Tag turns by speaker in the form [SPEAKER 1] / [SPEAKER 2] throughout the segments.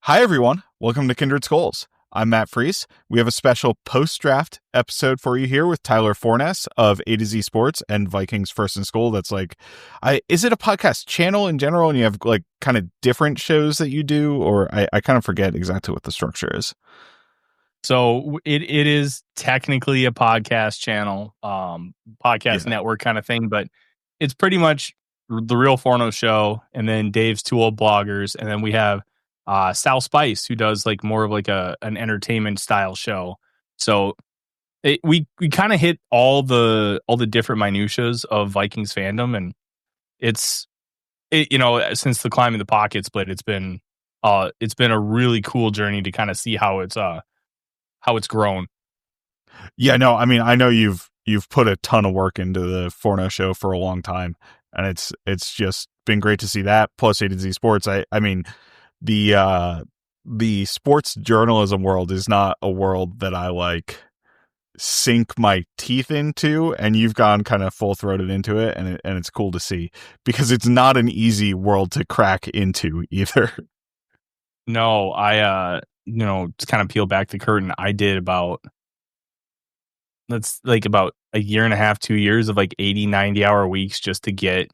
[SPEAKER 1] Hi, everyone. Welcome to Kindred Skulls. I'm Matt Freese. We have a special post-draft episode for you here with Tyler Forness of AtoZ Sports and Vikings First and Goal. That's is it a podcast channel in general, and you have like kind of different shows that you do, or I kind of forget exactly what the structure is.
[SPEAKER 2] So it is technically a podcast channel, podcast network kind of thing, but it's pretty much the real Forno show, and then Dave's two old bloggers, and then we have Sal Spice, who does like more of like an entertainment style show. So we kind of hit all the different minutiae of Vikings fandom, and since the Climbing the Pocket split, it's been a really cool journey to kind of see how it's grown.
[SPEAKER 1] Yeah, no, I mean, I know you've put a ton of work into the Forno show for a long time, and it's just been great to see that. Plus AtoZ Sports. I mean, the sports journalism world is not a world that I like sink my teeth into, and you've gone kind of full throated into it, and it's cool to see because it's not an easy world to crack into either.
[SPEAKER 2] No, I to kind of peel back the curtain, I did about a year and a half, 2 years of like 80, 90-hour weeks just to get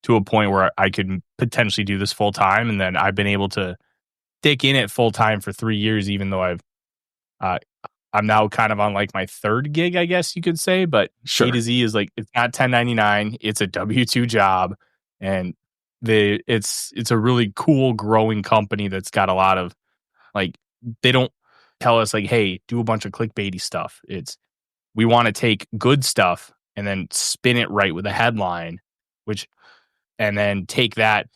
[SPEAKER 2] to a point where I could potentially do this full time. And then I've been able to stick in it full time for 3 years, even though I'm now kind of on like my third gig, I guess you could say. But
[SPEAKER 1] Sure.
[SPEAKER 2] AtoZ is like, it's not 1099, it's a W-2 job. And it's a really cool growing company that's got a lot of like, they don't tell us like, hey, do a bunch of clickbaity stuff. We want to take good stuff and then spin it right with a headline, and then take that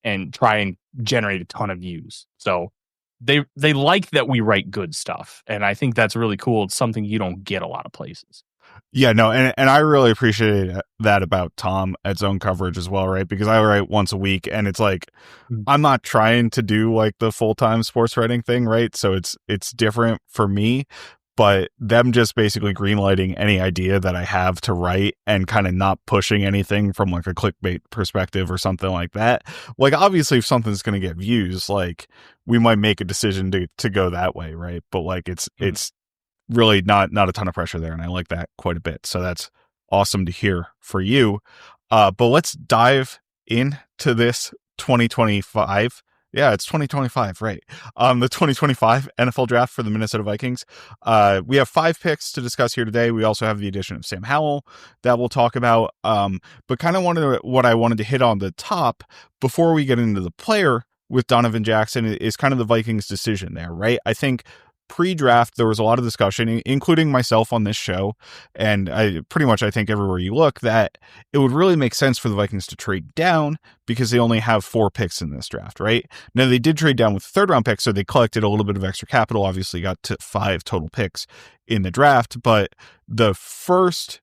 [SPEAKER 2] and try and generate a ton of views. So they like that we write good stuff. And I think that's really cool. It's something you don't get a lot of places.
[SPEAKER 1] Yeah, no, and I really appreciate that about Tom at Zone Coverage as well, right? Because I write once a week, and it's like I'm not trying to do like the full-time sports writing thing, right? So it's different for me, but them just basically greenlighting any idea that I have to write and kind of not pushing anything from like a clickbait perspective or something like that. Like obviously if something's going to get views, like we might make a decision to go that way, right? But like it's really not a ton of pressure there, and I like that quite a bit. So that's awesome to hear for you. But let's dive into this 2025. Yeah, it's 2025, right? The 2025 NFL draft for the Minnesota Vikings. We have 5 picks to discuss here today. We also have the addition of Sam Howell that we'll talk about. But kind of what I wanted to hit on the top before we get into the player with Donovan Jackson is kind of the Vikings' decision there, right? I think pre-draft, there was a lot of discussion, including myself on this show, and I think everywhere you look, that it would really make sense for the Vikings to trade down because they only have 4 picks in this draft, right? Now, they did trade down with the 3rd round pick, so they collected a little bit of extra capital, obviously got to 5 total picks in the draft, but their first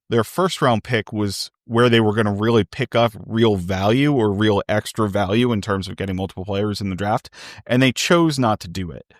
[SPEAKER 1] round pick was where they were going to really pick up real value or real extra value in terms of getting multiple players in the draft, and they chose not to do it.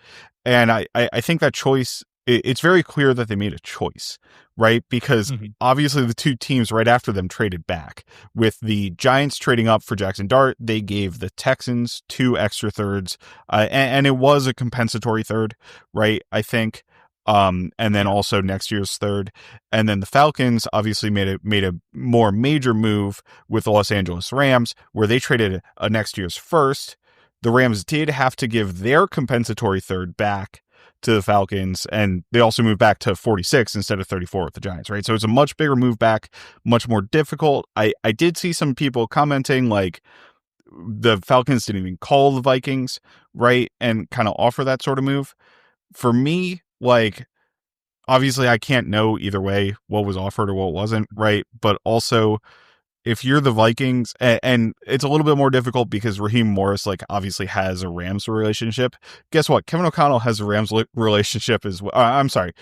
[SPEAKER 1] And I think that choice, it's very clear that they made a choice, right? Because obviously the 2 teams right after them traded back. With the Giants trading up for Jackson Dart, they gave the Texans 2 extra thirds, and it was a compensatory third, right? I think. And then also next year's third. And then the Falcons obviously made a more major move with the Los Angeles Rams, where they traded a next year's first. The Rams did have to give their compensatory third back to the Falcons, and they also moved back to 46 instead of 34 with the Giants, right? So it's a much bigger move back, much more difficult. I did see some people commenting like the Falcons didn't even call the Vikings, right? And kind of offer that sort of move. For me, like, obviously I can't know either way what was offered or what wasn't, right? But also, if you're the Vikings, and it's a little bit more difficult because Raheem Morris, like, obviously has a Rams relationship. Guess what? Kevin O'Connell has a Rams relationship as well. I'm sorry,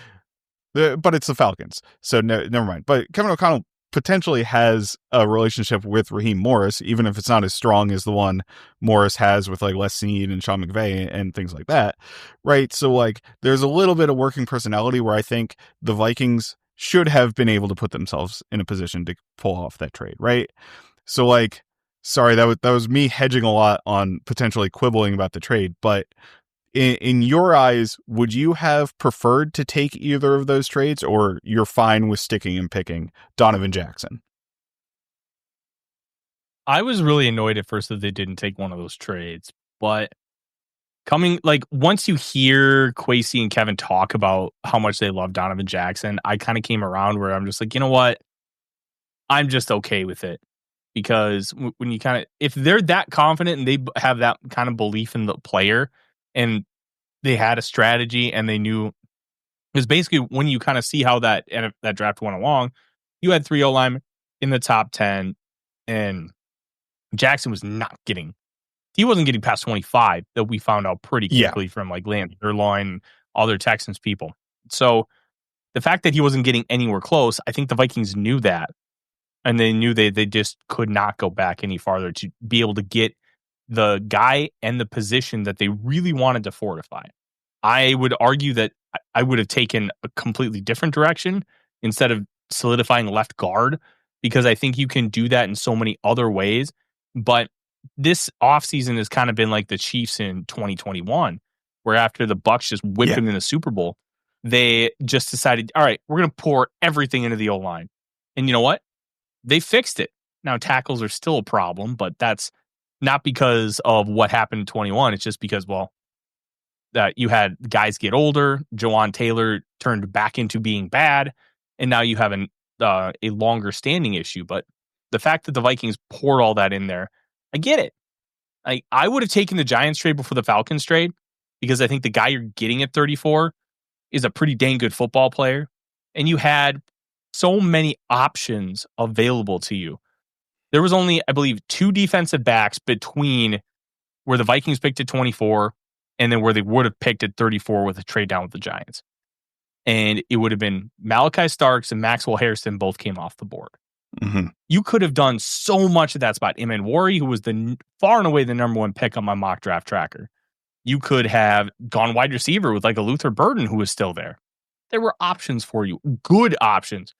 [SPEAKER 1] but it's the Falcons, so never mind. But Kevin O'Connell potentially has a relationship with Raheem Morris, even if it's not as strong as the one Morris has with like Les Snead and Sean McVay and things like that, right? So like, there's a little bit of working personality where I think the Vikings should have been able to put themselves in a position to pull off that trade, right? So like, sorry, that was me hedging a lot on potentially quibbling about the trade, but in your eyes, would you have preferred to take either of those trades, or you're fine with sticking and picking Donovan Jackson?
[SPEAKER 2] I was really annoyed at first that they didn't take one of those trades, but once you hear Kwesi and Kevin talk about how much they love Donovan Jackson, I kind of came around where I'm just like, you know what? I'm just okay with it, because when you if they're that confident and they have that kind of belief in the player, and they had a strategy and they knew, because basically when you kind of see how that draft went along, you had 3 O-linemen in the top 10, and Jackson wasn't getting past 25, that we found out pretty quickly from like Lance Erloin, other Texans people. So the fact that he wasn't getting anywhere close, I think the Vikings knew that. And they knew they just could not go back any farther to be able to get the guy and the position that they really wanted to fortify. I would argue that I would have taken a completely different direction instead of solidifying left guard, because I think you can do that in so many other ways. But this offseason has kind of been like the Chiefs in 2021, where after the Bucs just whipped them in the Super Bowl, they just decided, all right, we're going to pour everything into the O-line. And you know what? They fixed it. Now, tackles are still a problem, but that's not because of what happened in 21. It's just because, that you had guys get older. Jawan Taylor turned back into being bad, and now you have a longer standing issue. But the fact that the Vikings poured all that in there, I get it. I would have taken the Giants trade before the Falcons trade, because I think the guy you're getting at 34 is a pretty dang good football player, and you had so many options available to you. There was only, I believe, 2 defensive backs between where the Vikings picked at 24 and then where they would have picked at 34 with a trade down with the Giants. And it would have been Malachi Starks and Maxwell Harrison both came off the board.
[SPEAKER 1] Mm-hmm.
[SPEAKER 2] You could have done so much at that spot. Iman Wari, who was far and away the number 1 pick on my mock draft tracker. You could have gone wide receiver with like a Luther Burden, who was still there. There were options for you. Good options.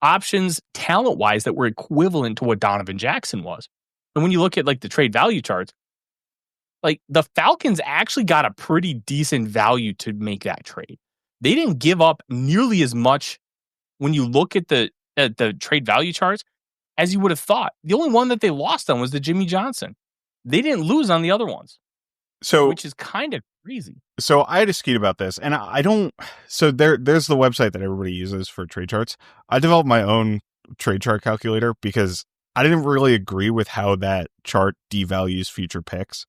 [SPEAKER 2] Options talent-wise that were equivalent to what Donovan Jackson was. And when you look at like the trade value charts, like the Falcons actually got a pretty decent value to make that trade. They didn't give up nearly as much when you look at the trade value charts as you would have thought. The only one that they lost on was the Jimmy Johnson. They didn't lose on the other ones. Which is kind of crazy.
[SPEAKER 1] So I had a skeet about this, and I don't. So there's the website that everybody uses for trade charts. I developed my own trade chart calculator because I didn't really agree with how that chart devalues future picks.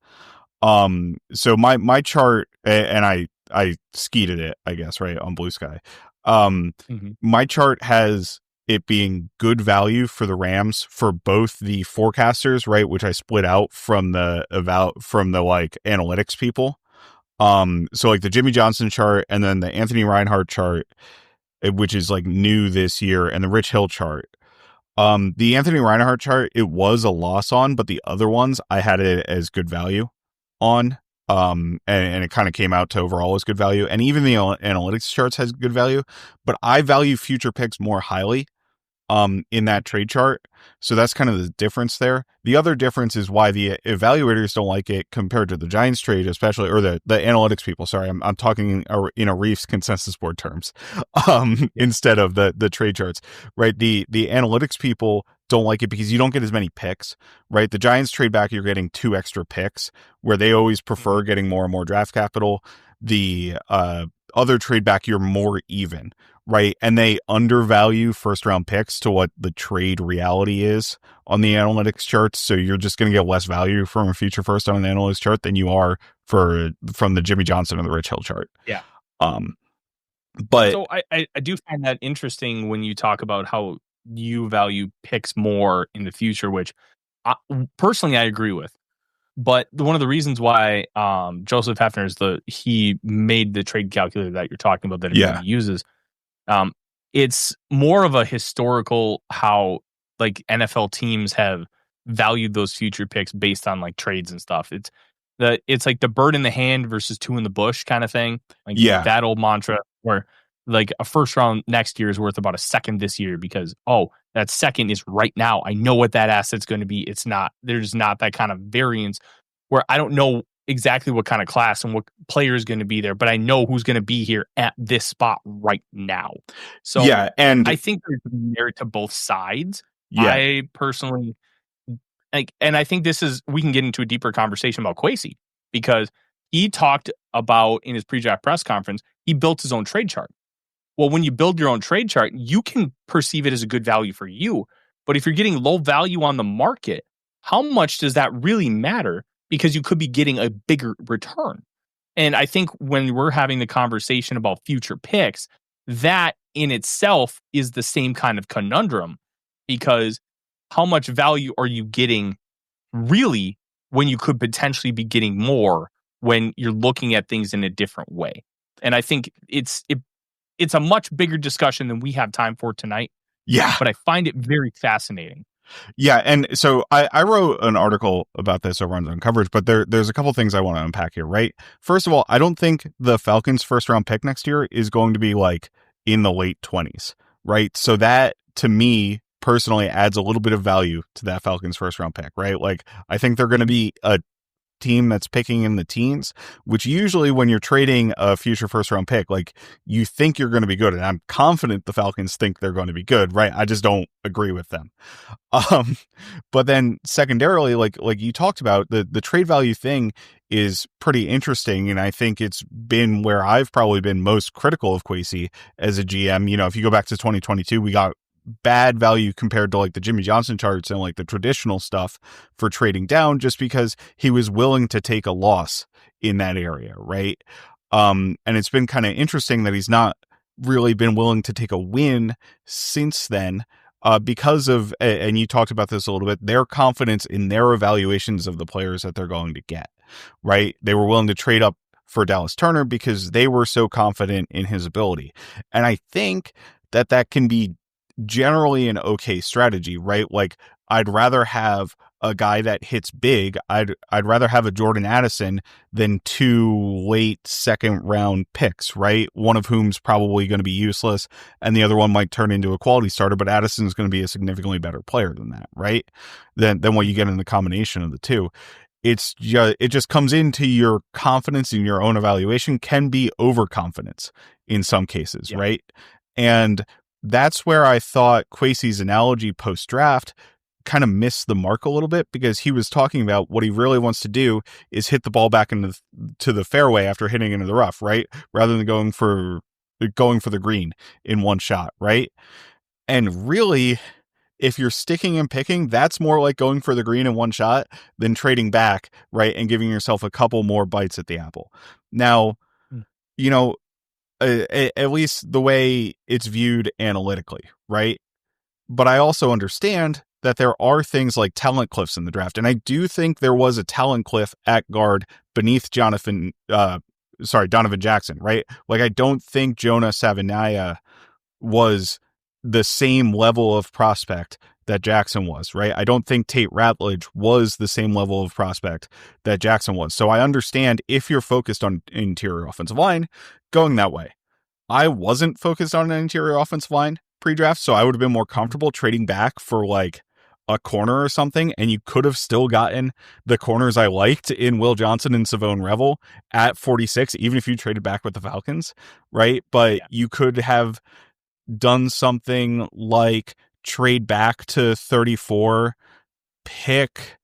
[SPEAKER 1] So my chart, and I skeeted it, I guess, right, on BlueSky. My chart has it being good value for the Rams for both the forecasters, right, which I split out from the like analytics people. So like the Jimmy Johnson chart, and then the Anthony Reinhardt chart, which is like new this year, and the Rich Hill chart. The Anthony Reinhardt chart, it was a loss on, but the other ones I had it as good value on. And it kind of came out to overall as good value. And even the analytics charts has good value, but I value future picks more highly in that trade chart. So that's kind of the difference there. The other difference is why the evaluators don't like it compared to the Giants trade, especially, or the analytics people. Sorry, I'm talking in a Reefs consensus board terms instead of the trade charts, right? The analytics people don't like it because you don't get as many picks, right? The Giants trade back, you're getting 2 extra picks, where they always prefer getting more and more draft capital. The other trade back, you're more even, right? And they undervalue first round picks to what the trade reality is on the analytics charts. So you're just going to get less value from a future first on an analytics chart than you are from the Jimmy Johnson or the Rich Hill chart.
[SPEAKER 2] Yeah.
[SPEAKER 1] But
[SPEAKER 2] so I do find that interesting when you talk about how you value picks more in the future, which personally I agree with. But one of the reasons why Joseph Hefner he made the trade calculator that you're talking about that everybody uses, it's more of a historical how like NFL teams have valued those future picks based on like trades and stuff. It's like the bird in the hand versus 2 in the bush kind of thing. Like that old mantra where like a first round next year is worth about a second this year because, that second is right now. I know what that asset's going to be. There's not that kind of variance where I don't know exactly what kind of class and what player is going to be there, but I know who's going to be here at this spot right now. So
[SPEAKER 1] and
[SPEAKER 2] I think there's merit to both sides.
[SPEAKER 1] Yeah.
[SPEAKER 2] I personally and I think we can get into a deeper conversation about Kwesi, because he talked about in his pre-draft press conference, he built his own trade chart. Well, when you build your own trade chart, you can perceive it as a good value for you. But if you're getting low value on the market, how much does that really matter? Because you could be getting a bigger return. And I think when we're having the conversation about future picks, that in itself is the same kind of conundrum, because how much value are you getting really when you could potentially be getting more when you're looking at things in a different way? And I think it's a much bigger discussion than we have time for tonight.
[SPEAKER 1] Yeah.
[SPEAKER 2] But I find it very fascinating.
[SPEAKER 1] Yeah, and so I wrote an article about this over on Zone Coverage, but there's a couple things I want to unpack here, right? First of all, I don't think the Falcons' first round pick next year is going to be like in the late 20s, right? So that, to me, personally adds a little bit of value to that Falcons first round pick, right? Like, I think they're going to be a team that's picking in the teens, which usually when you're trading a future first round pick, like, you think you're going to be good. And I'm confident the Falcons think they're going to be good, right? I just don't agree with them. But then secondarily, like you talked about, the trade value thing is pretty interesting. And I think it's been where I've probably been most critical of Kwesi as a GM. You know, if you go back to 2022, we got bad value compared to like the Jimmy Johnson charts and like the traditional stuff for trading down, just because he was willing to take a loss in that area, right? And it's been kind of interesting that he's not really been willing to take a win since then, because of, and you talked about this a little bit, their confidence in their evaluations of the players that they're going to get, right? They were willing to trade up for Dallas Turner because they were so confident in his ability. And I think that can be generally an okay strategy, right? Like, I'd rather have a guy that hits big. I'd rather have a Jordan Addison than two late second round picks, right? One of whom's probably going to be useless and the other one might turn into a quality starter, but Addison's going to be a significantly better player than that, right? Than what you get in the combination of the two. It just comes into your confidence in your own evaluation can be overconfidence in some cases, right? And that's where I thought Kwesi's analogy post-draft kind of missed the mark a little bit, because he was talking about what he really wants to do is hit the ball back into the fairway after hitting into the rough, right? Rather than going for the green in one shot, right? And really, if you're sticking and picking, that's more like going for the green in one shot than trading back, right? And giving yourself a couple more bites at the apple. Now, you know, at least the way it's viewed analytically, right? But I also understand that there are things like talent cliffs in the draft. And I do think there was a talent cliff at guard beneath Donovan Jackson, right? Like, I don't think Jonah Savaiinaea was the same level of prospect that Jackson was, right? I don't think Tate Ratledge was the same level of prospect that Jackson was. So I understand if you're focused on interior offensive line, going that way. I wasn't focused on an interior offensive line pre-draft, so I would have been more comfortable trading back for like a corner or something, and you could have still gotten the corners I liked in Will Johnson and Savone Revel at 46, even if you traded back with the Falcons, right? But you could have done something like trade back to 34, pick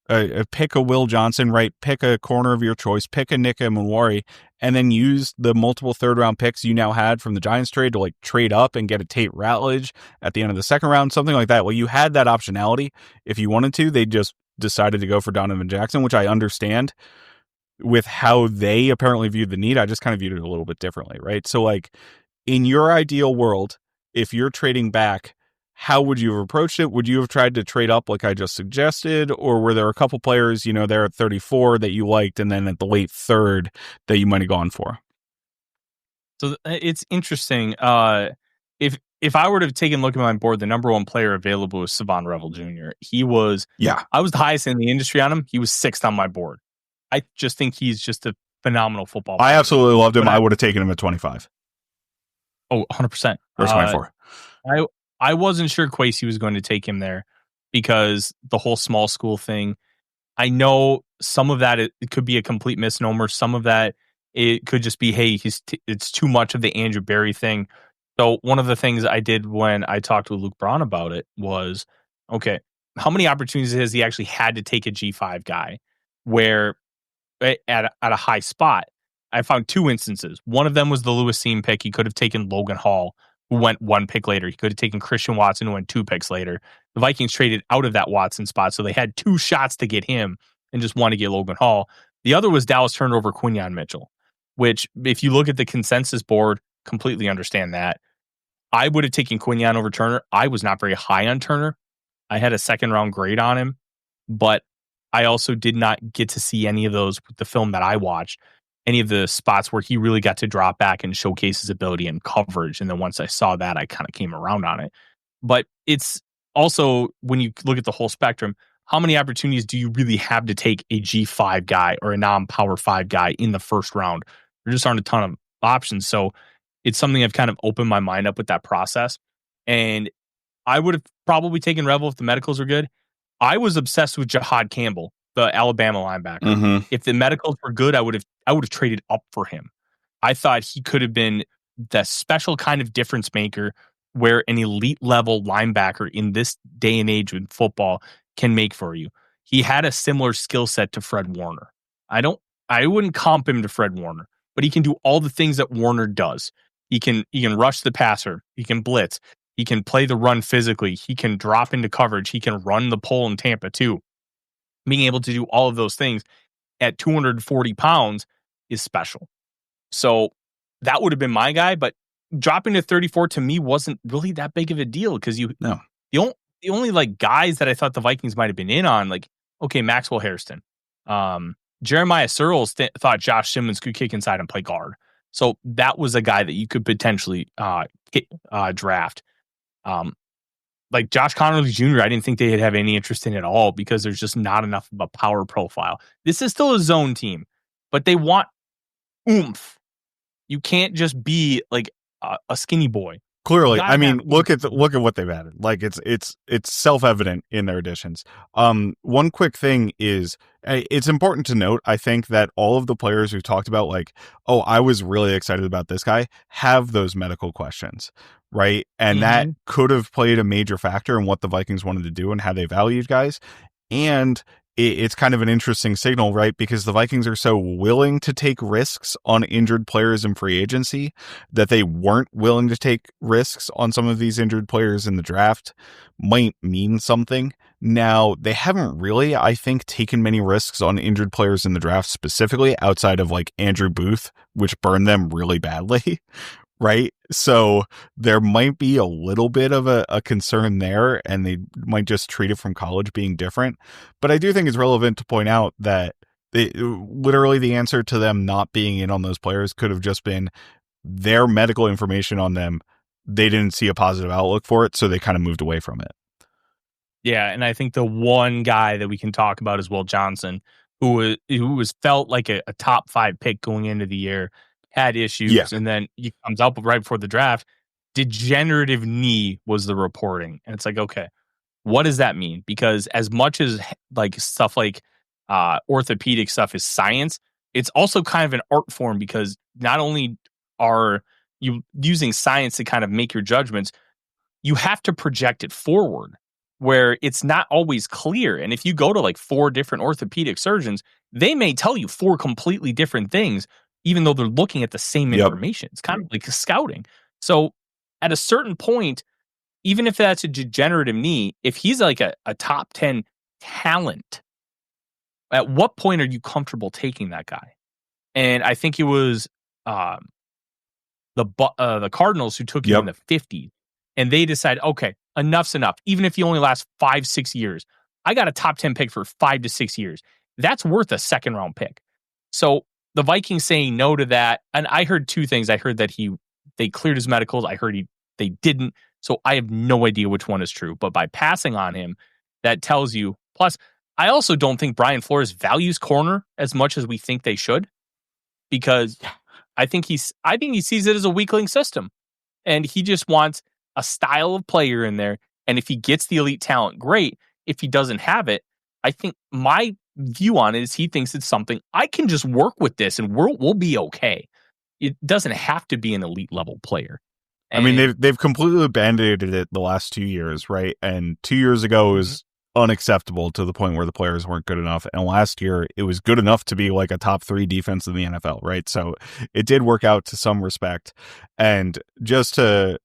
[SPEAKER 1] a Will Johnson, right? Pick a corner of your choice, pick a Nick Emenwari, and then use the multiple third round picks you now had from the Giants trade to like trade up and get a Tate Ratledge at the end of the second round, something like that. Well, you had that optionality if you wanted to. They just decided to go for Donovan Jackson, which I understand with how they apparently viewed the need. I just kind of viewed it a little bit differently, right? So like, in your ideal world, if you're trading back, how would you have approached it? Would you have tried to trade up like I just suggested? Or were there a couple players, you know, there at 34 that you liked, and then at the late third that you might have gone for?
[SPEAKER 2] So it's interesting. If I were to have taken a look at my board, the number one player available was Savon Revel Jr. He was, I was the highest in the industry on him. He was sixth on my board. I just think he's just a phenomenal football player.
[SPEAKER 1] I absolutely loved him. I would have taken him at 25.
[SPEAKER 2] Oh, 100%.
[SPEAKER 1] Or 24.
[SPEAKER 2] I wasn't sure Kwesi was going to take him there because the whole small school thing. I know some of that it could be a complete misnomer. Some of that it could just be, hey, it's too much of the Andrew Berry thing. So one of the things I did when I talked with Luke Braun about it was, okay, how many opportunities has he actually had to take a G5 guy where at a high spot? I found two instances. One of them was the Lewis Seam pick. He could have taken Logan Hall, who went one pick later. He could have taken Christian Watson, who went 2 picks later. The Vikings traded out of that Watson spot, so they had 2 shots to get him and just want to get Logan Hall. The other was Dallas Turner over Quinyon Mitchell, which, if you look at the consensus board, completely understand that. I would have taken Quinyon over Turner. I was not very high on Turner. I had a second-round grade on him, but I also did not get to see any of those with the film that I watched, any of the spots where he really got to drop back and showcase his ability and coverage. And then once I saw that, I kind of came around on it. But it's also, when you look at the whole spectrum, how many opportunities do you really have to take a G5 guy or a non-Power 5 guy in the first round? There just aren't a ton of options. So it's something I've kind of opened my mind up with that process. And I would have probably taken Revel if the medicals were good. I was obsessed with Jahad Campbell, the Alabama linebacker.
[SPEAKER 1] Mm-hmm.
[SPEAKER 2] If the medicals were good, I would have traded up for him. I thought he could have been the special kind of difference maker where an elite level linebacker in this day and age in football can make for you. He had a similar skill set to Fred Warner. I wouldn't comp him to Fred Warner, but he can do all the things that Warner does. He can rush the passer. He can blitz. He can play the run physically. He can drop into coverage. He can run the pole in Tampa too. Being able to do all of those things at 240 pounds is special. So that would have been my guy, but dropping to 34 to me wasn't really that big of a deal because the only like guys that I thought the Vikings might have been in on, like, okay, Maxwell Hairston, Jeremiah Searles thought Josh Simmons could kick inside and play guard. So that was a guy that you could potentially draft. Like Josh Connerly Jr., I didn't think they'd have any interest in at all because there's just not enough of a power profile. This is still a zone team, but they want oomph. You can't just be like a skinny boy.
[SPEAKER 1] Clearly, I mean, look at what they've added. Like it's self-evident in their additions. One quick thing is it's important to note, I think, that all of the players we've talked about, like, oh, I was really excited about this guy, have those medical questions, right? And that could have played a major factor in what the Vikings wanted to do and how they valued guys. And it's kind of an interesting signal, right? Because the Vikings are so willing to take risks on injured players in free agency that they weren't willing to take risks on some of these injured players in the draft might mean something. Now, they haven't really, I think, taken many risks on injured players in the draft specifically outside of like Andrew Booth, which burned them really badly. Right. So there might be a little bit of a concern there, and they might just treat it from college being different. But I do think it's relevant to point out that literally the answer to them not being in on those players could have just been their medical information on them. They didn't see a positive outlook for it, so they kind of moved away from it.
[SPEAKER 2] Yeah. And I think the one guy that we can talk about is Will Johnson, who was felt like a top 5 pick going into the year. Had issues, and then he comes out right before the draft. Degenerative knee was the reporting, and it's like, okay, what does that mean? Because as much as like stuff like orthopedic stuff is science, it's also kind of an art form because not only are you using science to kind of make your judgments, you have to project it forward where it's not always clear. And if you go to like 4 different orthopedic surgeons, they may tell you 4 completely different things, even though they're looking at the same information. It's kind of like scouting. So at a certain point, even if that's a degenerative knee, if he's like a top 10 talent, at what point are you comfortable taking that guy? And I think it was the Cardinals who took him in the 50s, and they decided, okay, enough's enough. Even if he only lasts 5-6 years, I got a top 10 pick for 5 to 6 years. That's worth a second round pick. So the Vikings saying no to that, and I heard 2 things. I heard that they cleared his medicals. I heard they didn't. So I have no idea which one is true. But by passing on him, that tells you. Plus, I also don't think Brian Flores values corner as much as we think they should, because I think he sees it as a weakling system, and he just wants a style of player in there. And if he gets the elite talent, great. If he doesn't have it, I think my view on it is he thinks it's something I can just work with this and we'll be okay. It doesn't have to be an elite level player.
[SPEAKER 1] And I mean, they've completely band-aided it the last 2 years, right? And 2 years ago was unacceptable to the point where the players weren't good enough. And last year, it was good enough to be like a top 3 defense in the NFL, right? So it did work out to some respect. And just to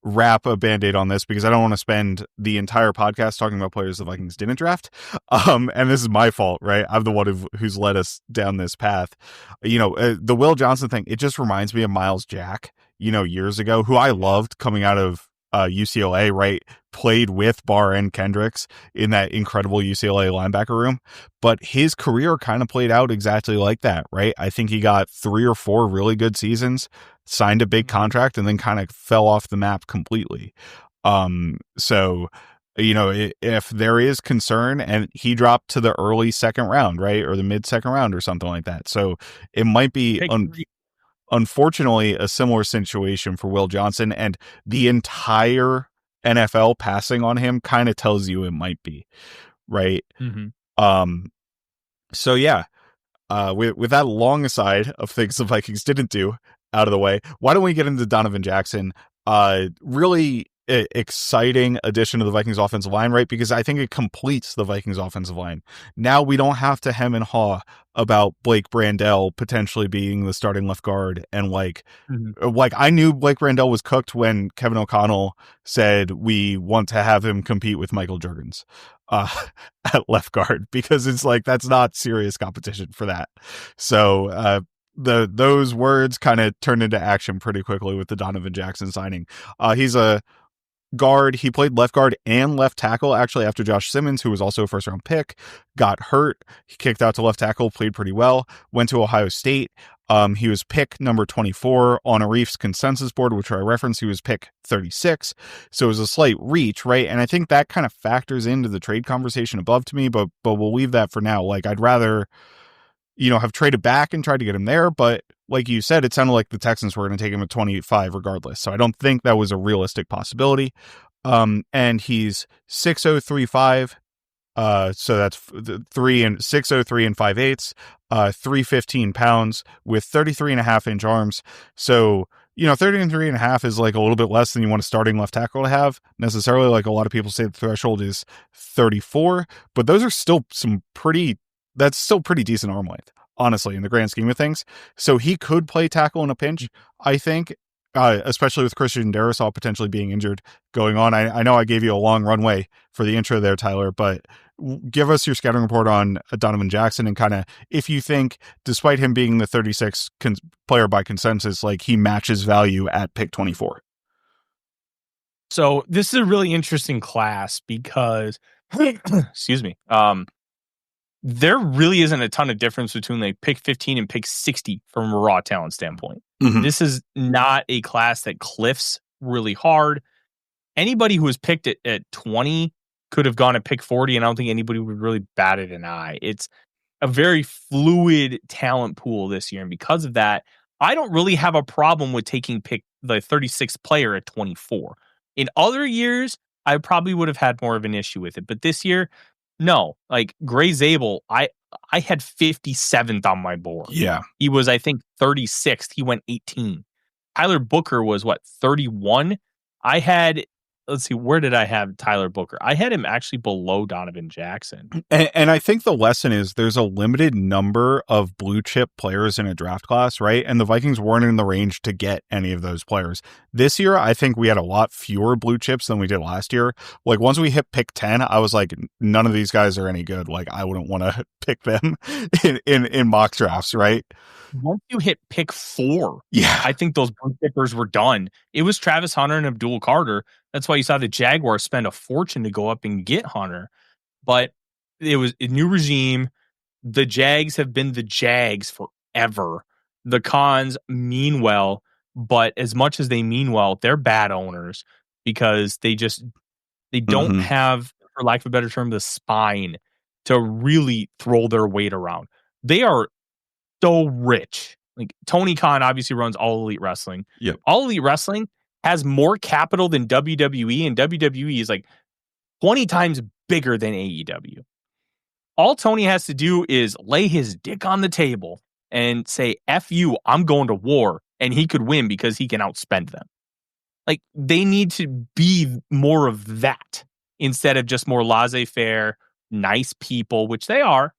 [SPEAKER 1] wrap a band-aid on this, because I don't want to spend the entire podcast talking about players the Vikings didn't draft. And this is my fault, right? I'm the one who's led us down this path. The Will Johnson thing, it just reminds me of Miles Jack, years ago, who I loved coming out of UCLA, right? Played with Barr and Kendricks in that incredible UCLA linebacker room. But his career kind of played out exactly like that, right? I think he got 3 or 4 really good seasons, signed a big contract, and then kind of fell off the map completely. So, if there is concern, and he dropped to the early second round, right? Or the mid second round or something like that. So it might be unfortunately a similar situation for Will Johnson, and the entire NFL passing on him kind of tells you it might be, right? So yeah, with that long aside of things the Vikings didn't do out of the way, why don't we get into Donovan Jackson? Really exciting addition to the Vikings offensive line, right? Because I think it completes the Vikings offensive line. Now we don't have to hem and haw about Blake Brandel potentially being the starting left guard. And like I knew Blake Brandel was cooked when Kevin O'Connell said we want to have him compete with Michael Juergens at left guard, because it's like, that's not serious competition for that. So those words kind of turned into action pretty quickly with the Donovan Jackson signing. He's a guard. He played left guard and left tackle actually after Josh Simmons, who was also a first round pick, got hurt. He kicked out to left tackle, played pretty well, went to Ohio State. He was pick number 24 on a Reef's consensus board, which I referenced. He was pick 36. So it was a slight reach, right? And I think that kind of factors into the trade conversation above to me, but we'll leave that for now. Like, I'd rather, have traded back and tried to get him there. But like you said, it sounded like the Texans were going to take him at 25 regardless. So I don't think that was a realistic possibility. And he's 6'0", 3'5". So that's 6'03" and 5/8, 315 pounds with 33.5-inch arms. So, 33.5 is like a little bit less than you want a starting left tackle to have necessarily. Like, a lot of people say the threshold is 34, but those are still that's still pretty decent arm length, honestly, in the grand scheme of things. So he could play tackle in a pinch, I think, especially with Christian Darrisaw potentially being injured going on. I know I gave you a long runway for the intro there, Tyler, but give us your scouting report on Donovan Jackson, and kind of if you think, despite him being the 36 player by consensus, like he matches value at pick 24.
[SPEAKER 2] So this is a really interesting class because, excuse me, there really isn't a ton of difference between like pick 15 and pick 60 from a raw talent standpoint. This is not a class that cliffs really hard. Anybody who was picked at 20 could have gone at pick 40, and I don't think anybody would really bat an eye. It's a very fluid talent pool this year, and because of that, I don't really have a problem with taking the 36th player at 24. In other years, I probably would have had more of an issue with it, but this year, no. Like Gray Zabel, I had 57th on my board.
[SPEAKER 1] Yeah.
[SPEAKER 2] He was, I think, 36th. He went 18. Tyler Booker was 31? I had, let's see, where did I have Tyler Booker? I had him actually below Donovan Jackson.
[SPEAKER 1] And I think the lesson is there's a limited number of blue chip players in a draft class, right? And the Vikings weren't in the range to get any of those players. This year, I think we had a lot fewer blue chips than we did last year. Like, once we hit pick 10, I was like, none of these guys are any good. Like, I wouldn't want to pick them in mock drafts, right?
[SPEAKER 2] Once you hit pick 4,
[SPEAKER 1] yeah,
[SPEAKER 2] I think those blue chippers were done. It was Travis Hunter and Abdul Carter. That's why you saw the Jaguars spend a fortune to go up and get Hunter. But it was a new regime. The Jags have been the Jags forever. The Cons mean well, but as much as they mean well, they're bad owners because they don't have, for lack of a better term, the spine to really throw their weight around. They are so rich. Like, Tony Khan obviously runs All Elite Wrestling.
[SPEAKER 1] Yep.
[SPEAKER 2] All Elite Wrestling has more capital than WWE, and WWE is like 20 times bigger than AEW. All Tony has to do is lay his dick on the table and say, F you, I'm going to war. And he could win because he can outspend them. Like, they need to be more of that instead of just more laissez-faire, nice people, which they are.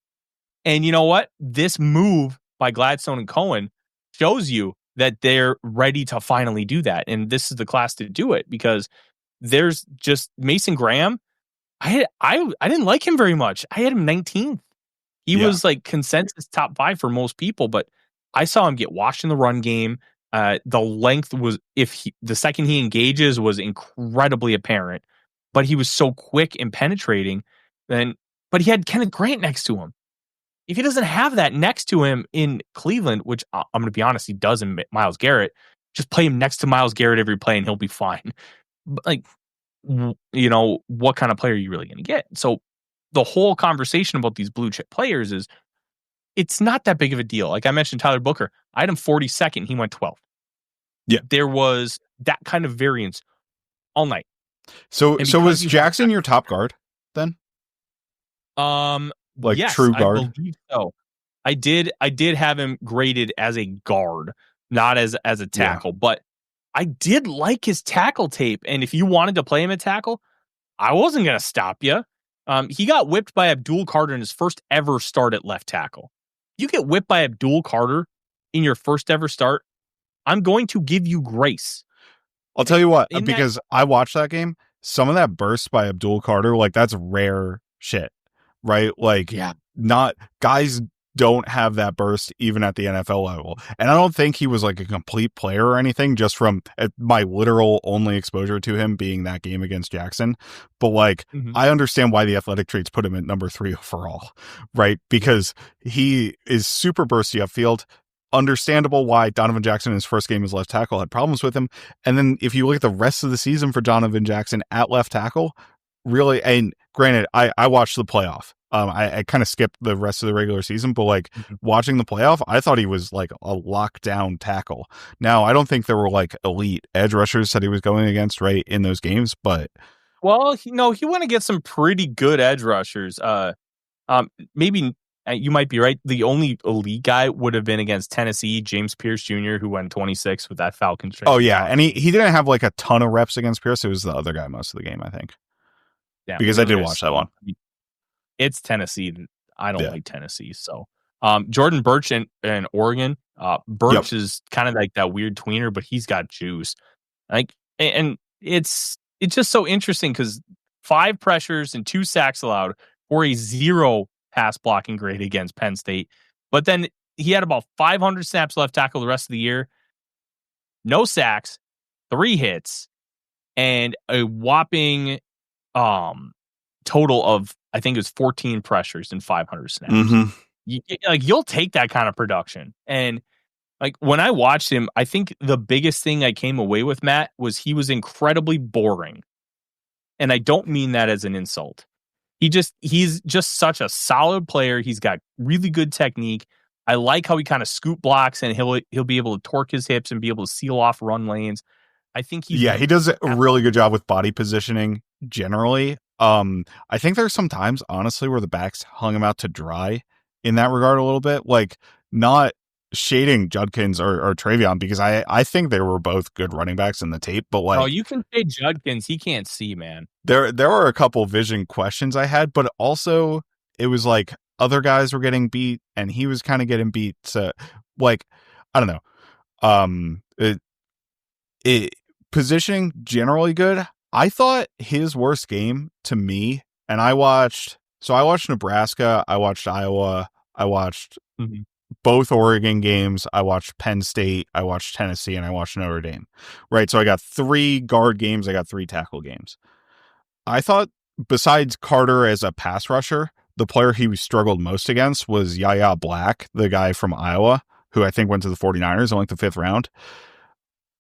[SPEAKER 2] And you know what? This move by Gladstone and Cohen shows you that they're ready to finally do that. And this is the class to do it, because there's just Mason Graham. I didn't like him very much. I had him 19th. He was like consensus top 5 for most people, but I saw him get washed in the run game. The length was, the second he engages, was incredibly apparent, but he was so quick and penetrating. But he had Kenneth Grant next to him. If he doesn't have that next to him in Cleveland, which I'm going to be honest, he does in Myles Garrett, just play him next to Myles Garrett every play and he'll be fine. But like, you know, what kind of player are you really going to get? So the whole conversation about these blue chip players is, it's not that big of a deal. Like I mentioned, Tyler Booker, I had him 42nd. He went 12th.
[SPEAKER 1] Yeah.
[SPEAKER 2] There was that kind of variance all night.
[SPEAKER 1] So was Jackson your top guard then? Like, yes, true guard?
[SPEAKER 2] I believe so. I did have him graded as a guard, not as a tackle, but I did like his tackle tape. And if you wanted to play him at tackle, I wasn't going to stop you. He got whipped by Abdul Carter in his first ever start at left tackle. You get whipped by Abdul Carter in your first ever start, I'm going to give you grace.
[SPEAKER 1] I'll tell you what, because I watched that game, some of that burst by Abdul Carter, like, that's rare shit, right? Like, not guys don't have that burst even at the NFL level. And I don't think he was like a complete player or anything, just from my literal only exposure to him being that game against Jackson. But like, I understand why the athletic traits put him at number 3 overall, right? Because he is super bursty upfield. Understandable why Donovan Jackson in his first game as left tackle had problems with him. And then if you look at the rest of the season for Donovan Jackson at left tackle, really, and granted, I watched the playoff. I kind of skipped the rest of the regular season, but like watching the playoff, I thought he was like a lockdown tackle. Now, I don't think there were like elite edge rushers that he was going against right in those games, but
[SPEAKER 2] he went against some pretty good edge rushers. Maybe you might be right. The only elite guy would have been against Tennessee, James Pierce Jr., who went 26 with that Falcons trade.
[SPEAKER 1] Oh yeah, and he didn't have like a ton of reps against Pierce. It was the other guy most of the game, I think. Yeah, because I did watch that one.
[SPEAKER 2] It's Tennessee. I don't like Tennessee. So Jordan Birch and Oregon. Birch is kind of like that weird tweener, but he's got juice. Like, and it's just so interesting because 5 pressures and 2 sacks allowed for a 0 pass blocking grade against Penn State. But then he had about 500 snaps left tackle the rest of the year. No sacks, 3 hits, and a whopping total of, I think it was 14 pressures and 500 snaps. You'll take that kind of production. And like when I watched him, I think the biggest thing I came away with, Matt, was he was incredibly boring. And I don't mean that as an insult. He's just such a solid player. He's got really good technique. I like how he kind of scoop blocks and he'll be able to torque his hips and be able to seal off run lanes. I think he
[SPEAKER 1] does a really good job with body positioning generally. I think there's some times, honestly, where the backs hung him out to dry in that regard a little bit. Like, not shading Judkins or Travion, because I think they were both good running backs in the tape. But like,
[SPEAKER 2] you can say Judkins, he can't see, man.
[SPEAKER 1] There were a couple vision questions I had, but also it was like other guys were getting beat and he was kind of getting beat. So like, I don't know. Positioning generally good. I thought his worst game to me, and I watched Nebraska, I watched Iowa, I watched both Oregon games, I watched Penn State, I watched Tennessee, and I watched Notre Dame. Right, so I got 3 guard games, I got 3 tackle games. I thought, besides Carter as a pass rusher, the player he struggled most against was Yaya Black, the guy from Iowa, who I think went to the 49ers in like the 5th round.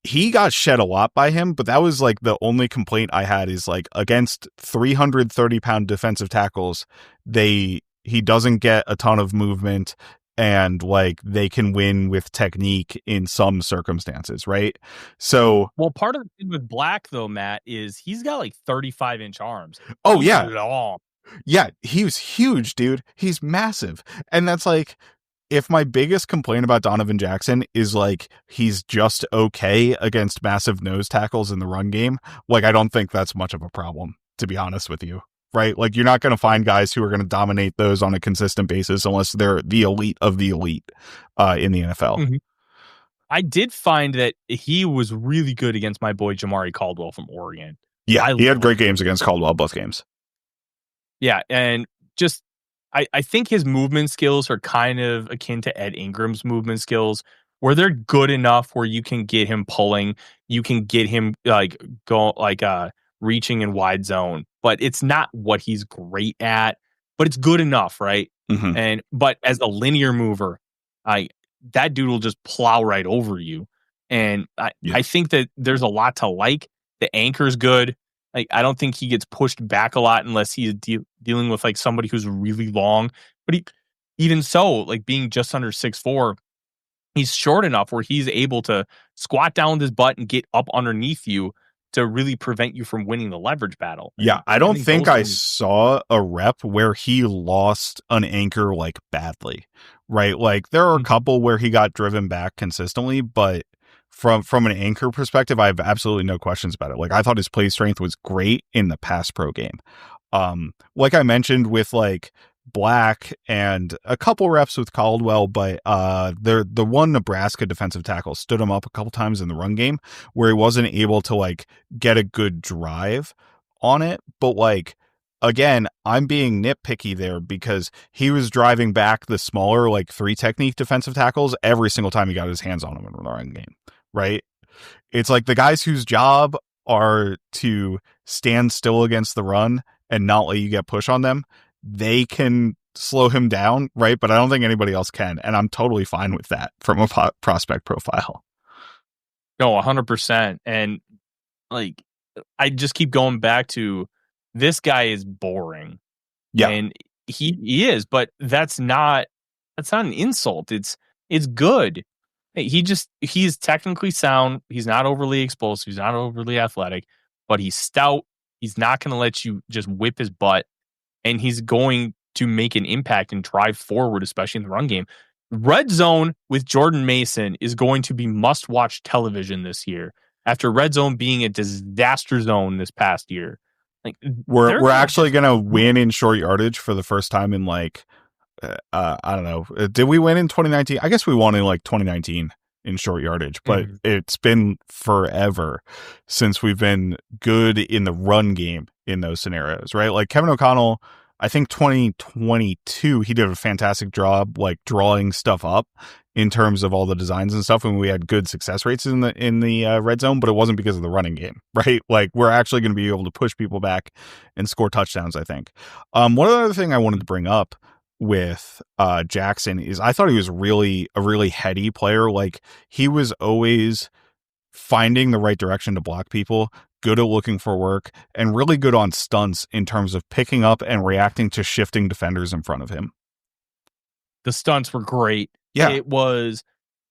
[SPEAKER 1] He got shed a lot by him, but that was like the only complaint I had is like against 330-pound defensive tackles, he doesn't get a ton of movement and like they can win with technique in some circumstances, right? So,
[SPEAKER 2] well, part of the thing with Black though, Matt, is he's got like 35-inch arms.
[SPEAKER 1] Oh,
[SPEAKER 2] he's
[SPEAKER 1] yeah.
[SPEAKER 2] long.
[SPEAKER 1] Yeah, he was huge, dude. He's massive. And that's like, if my biggest complaint about Donovan Jackson is like he's just okay against massive nose tackles in the run game, like I don't think that's much of a problem, to be honest with you. Right? Like you're not going to find guys who are going to dominate those on a consistent basis unless they're the elite of the elite in the NFL.
[SPEAKER 2] Mm-hmm. I did find that he was really good against my boy Jamari Caldwell from Oregon.
[SPEAKER 1] Yeah, he had great games against Caldwell, both games.
[SPEAKER 2] Yeah, and just I think his movement skills are kind of akin to Ed Ingram's movement skills, where they're good enough where you can get him pulling, you can get him reaching in wide zone, but it's not what he's great at, but it's good enough, right?
[SPEAKER 1] Mm-hmm.
[SPEAKER 2] But as a linear mover, that dude will just plow right over you. And I think that there's a lot to like. The anchor's good. Like, I don't think he gets pushed back a lot unless he's dealing with like somebody who's really long. But even so, like being just under 6'4", he's short enough where he's able to squat down with his butt and get up underneath you to really prevent you from winning the leverage battle.
[SPEAKER 1] Yeah, I don't think I saw a rep where he lost an anchor like badly, right? Like there are a couple where he got driven back consistently, but from an anchor perspective, I have absolutely no questions about it. Like I thought his play strength was great in the pass pro game. Like I mentioned with like Black and a couple reps with Caldwell, but the one Nebraska defensive tackle stood him up a couple times in the run game where he wasn't able to like get a good drive on it. But like again, I'm being nitpicky there because he was driving back the smaller like 3 technique defensive tackles every single time he got his hands on them in the run game. Right? It's like the guys whose job are to stand still against the run and not let you get push on them, they can slow him down, right? But I don't think anybody else can, and I'm totally fine with that from a prospect profile.
[SPEAKER 2] No, 100%. And like, I just keep going back to this guy is boring.
[SPEAKER 1] Yeah,
[SPEAKER 2] and he is, but that's not an insult. It's good. He's technically sound. He's not overly explosive. He's not overly athletic, but he's stout. He's not going to let you just whip his butt, and he's going to make an impact and drive forward, especially in the run game. Red Zone with Jordan Mason is going to be must-watch television this year after Red Zone being a disaster zone this past year. Like
[SPEAKER 1] we're actually going to win in short yardage for the first time in like I don't know. Did we win in 2019? I guess we won in like 2019 in short yardage, but it's been forever since we've been good in the run game in those scenarios, right? Like Kevin O'Connell, I think 2022, he did a fantastic job like drawing stuff up in terms of all the designs and stuff, and we had good success rates in the red zone, but it wasn't because of the running game, right? Like we're actually going to be able to push people back and score touchdowns, I think. One other thing I wanted to bring up with Jackson is I thought he was a really heady player. Like he was always finding the right direction to block people, good at looking for work, and really good on stunts in terms of picking up and reacting to shifting defenders in front of him.
[SPEAKER 2] The stunts were great.
[SPEAKER 1] Yeah.
[SPEAKER 2] It was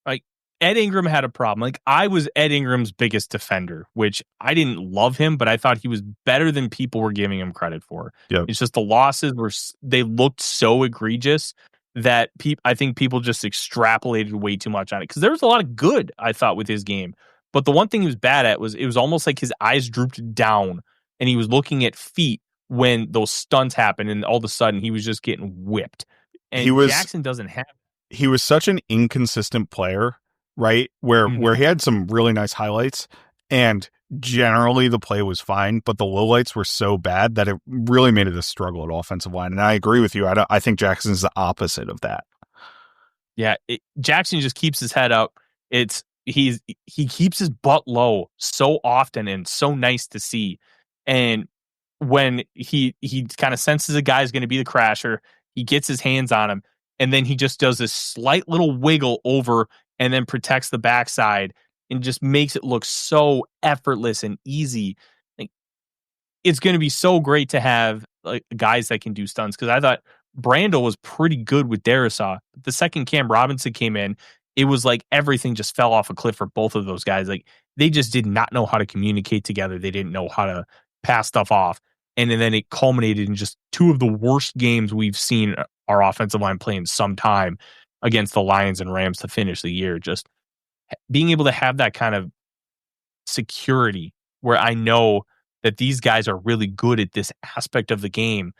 [SPEAKER 2] like Ed Ingram had a problem. Like I was Ed Ingram's biggest defender, which I didn't love him, but I thought he was better than people were giving him credit for.
[SPEAKER 1] Yep.
[SPEAKER 2] It's just the losses they looked so egregious that I think people just extrapolated way too much on it because there was a lot of good I thought with his game. But the one thing he was bad at was it was almost like his eyes drooped down and he was looking at feet when those stunts happened and all of a sudden he was just getting whipped. And Jackson doesn't have it.
[SPEAKER 1] He was such an inconsistent player, right? Where he had some really nice highlights and generally the play was fine, but the lowlights were so bad that it really made it a struggle at offensive line. And I agree with you. I think Jackson's the opposite of that.
[SPEAKER 2] Yeah, Jackson just keeps his head up. He keeps his butt low so often and so nice to see. And when he kind of senses a guy's going to be the crasher, he gets his hands on him, and then he just does this slight little wiggle over and then protects the backside and just makes it look so effortless and easy. Like it's going to be so great to have like guys that can do stunts because I thought Brandel was pretty good with Darisaw. The second Cam Robinson came in, it was like everything just fell off a cliff for both of those guys. Like they just did not know how to communicate together. They didn't know how to pass stuff off. And then it culminated in just two of the worst games we've seen our offensive line play in some time against the Lions and Rams to finish the year. Just being able to have that kind of security where I know that these guys are really good at this aspect of the game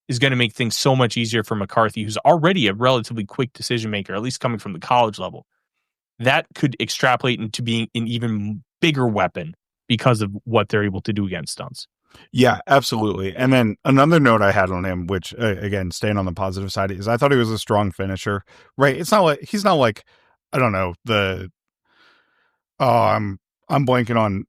[SPEAKER 2] is going to make things so much easier for McCarthy, who's already a relatively quick decision maker, at least coming from the college level. That could extrapolate into being an even bigger weapon because of what they're able to do against stunts.
[SPEAKER 1] Yeah, absolutely. And then another note I had on him, which again, staying on the positive side, is I thought he was a strong finisher, right? It's not like he's not like, I don't know, I'm blanking on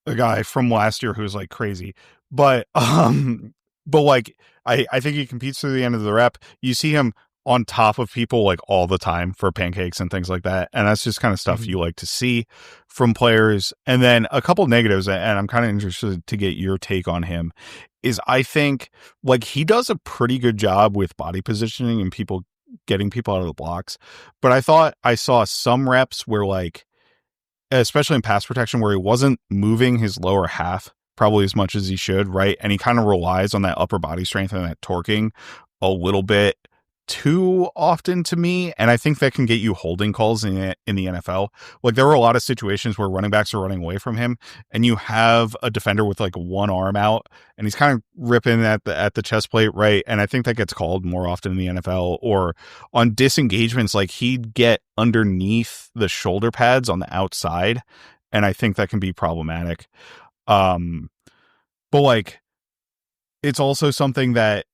[SPEAKER 1] a guy from last year who's like crazy, but like I think he competes through the end of the rep. You see him on top of people like all the time for pancakes and things like that, and that's just kind of stuff you like to see from players. And then a couple negatives, and I'm kind of interested to get your take on him, is I think like he does a pretty good job with body positioning and getting people out of the blocks, but I thought I saw some reps where like, especially in pass protection, where he wasn't moving his lower half probably as much as he should, right? And he kind of relies on that upper body strength and that torquing a little bit too often to me. And I think that can get you holding calls in the NFL. Like there were a lot of situations where running backs are running away from him and you have a defender with like one arm out and he's kind of ripping at the chest plate, right? And I think that gets called more often in the NFL. Or on disengagements, like he'd get underneath the shoulder pads on the outside, and I think that can be problematic. But like it's also something that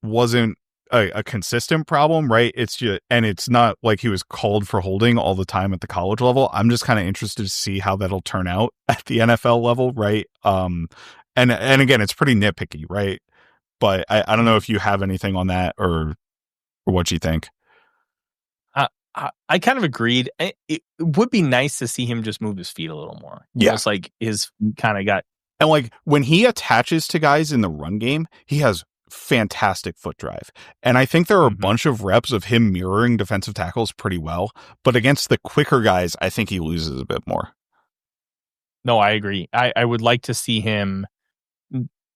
[SPEAKER 1] wasn't a consistent problem, right? It's just, and it's not like he was called for holding all the time at the college level. I'm just kind of interested to see how that'll turn out at the NFL level, right? And again, it's pretty nitpicky, right? But I don't know if you have anything on that or what you think.
[SPEAKER 2] I kind of agreed. It would be nice to see him just move his feet a little more.
[SPEAKER 1] Yeah.
[SPEAKER 2] Almost like his kind of got.
[SPEAKER 1] And like when he attaches to guys in the run game, he has fantastic foot drive. And I think there are a bunch of reps of him mirroring defensive tackles pretty well. But against the quicker guys, I think he loses a bit more.
[SPEAKER 2] No, I agree. I would like to see him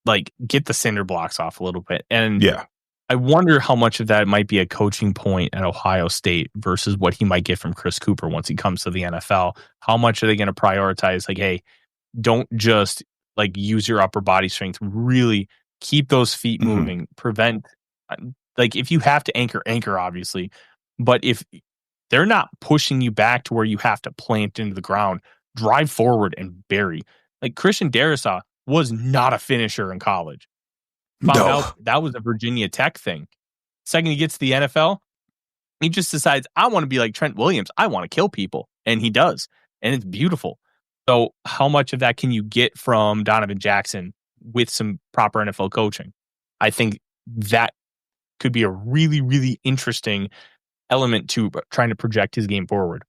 [SPEAKER 2] like get the cinder blocks off a little bit. And
[SPEAKER 1] yeah,
[SPEAKER 2] I wonder how much of that might be a coaching point at Ohio State versus what he might get from Chris Cooper once he comes to the NFL. How much are they going to prioritize? Like, hey, don't just like use your upper body strength. Really keep those feet moving. Prevent, like if you have to anchor, obviously. But if they're not pushing you back to where you have to plant into the ground, drive forward and bury. Like Christian Darrisaw was not a finisher in college. Found out that was a Virginia Tech thing. Second he gets to the NFL, he just decides, I want to be like Trent Williams. I want to kill people. And he does. And it's beautiful. So how much of that can you get from Donovan Jackson with some proper NFL coaching? I think that could be a really, really interesting element to trying to project his game forward.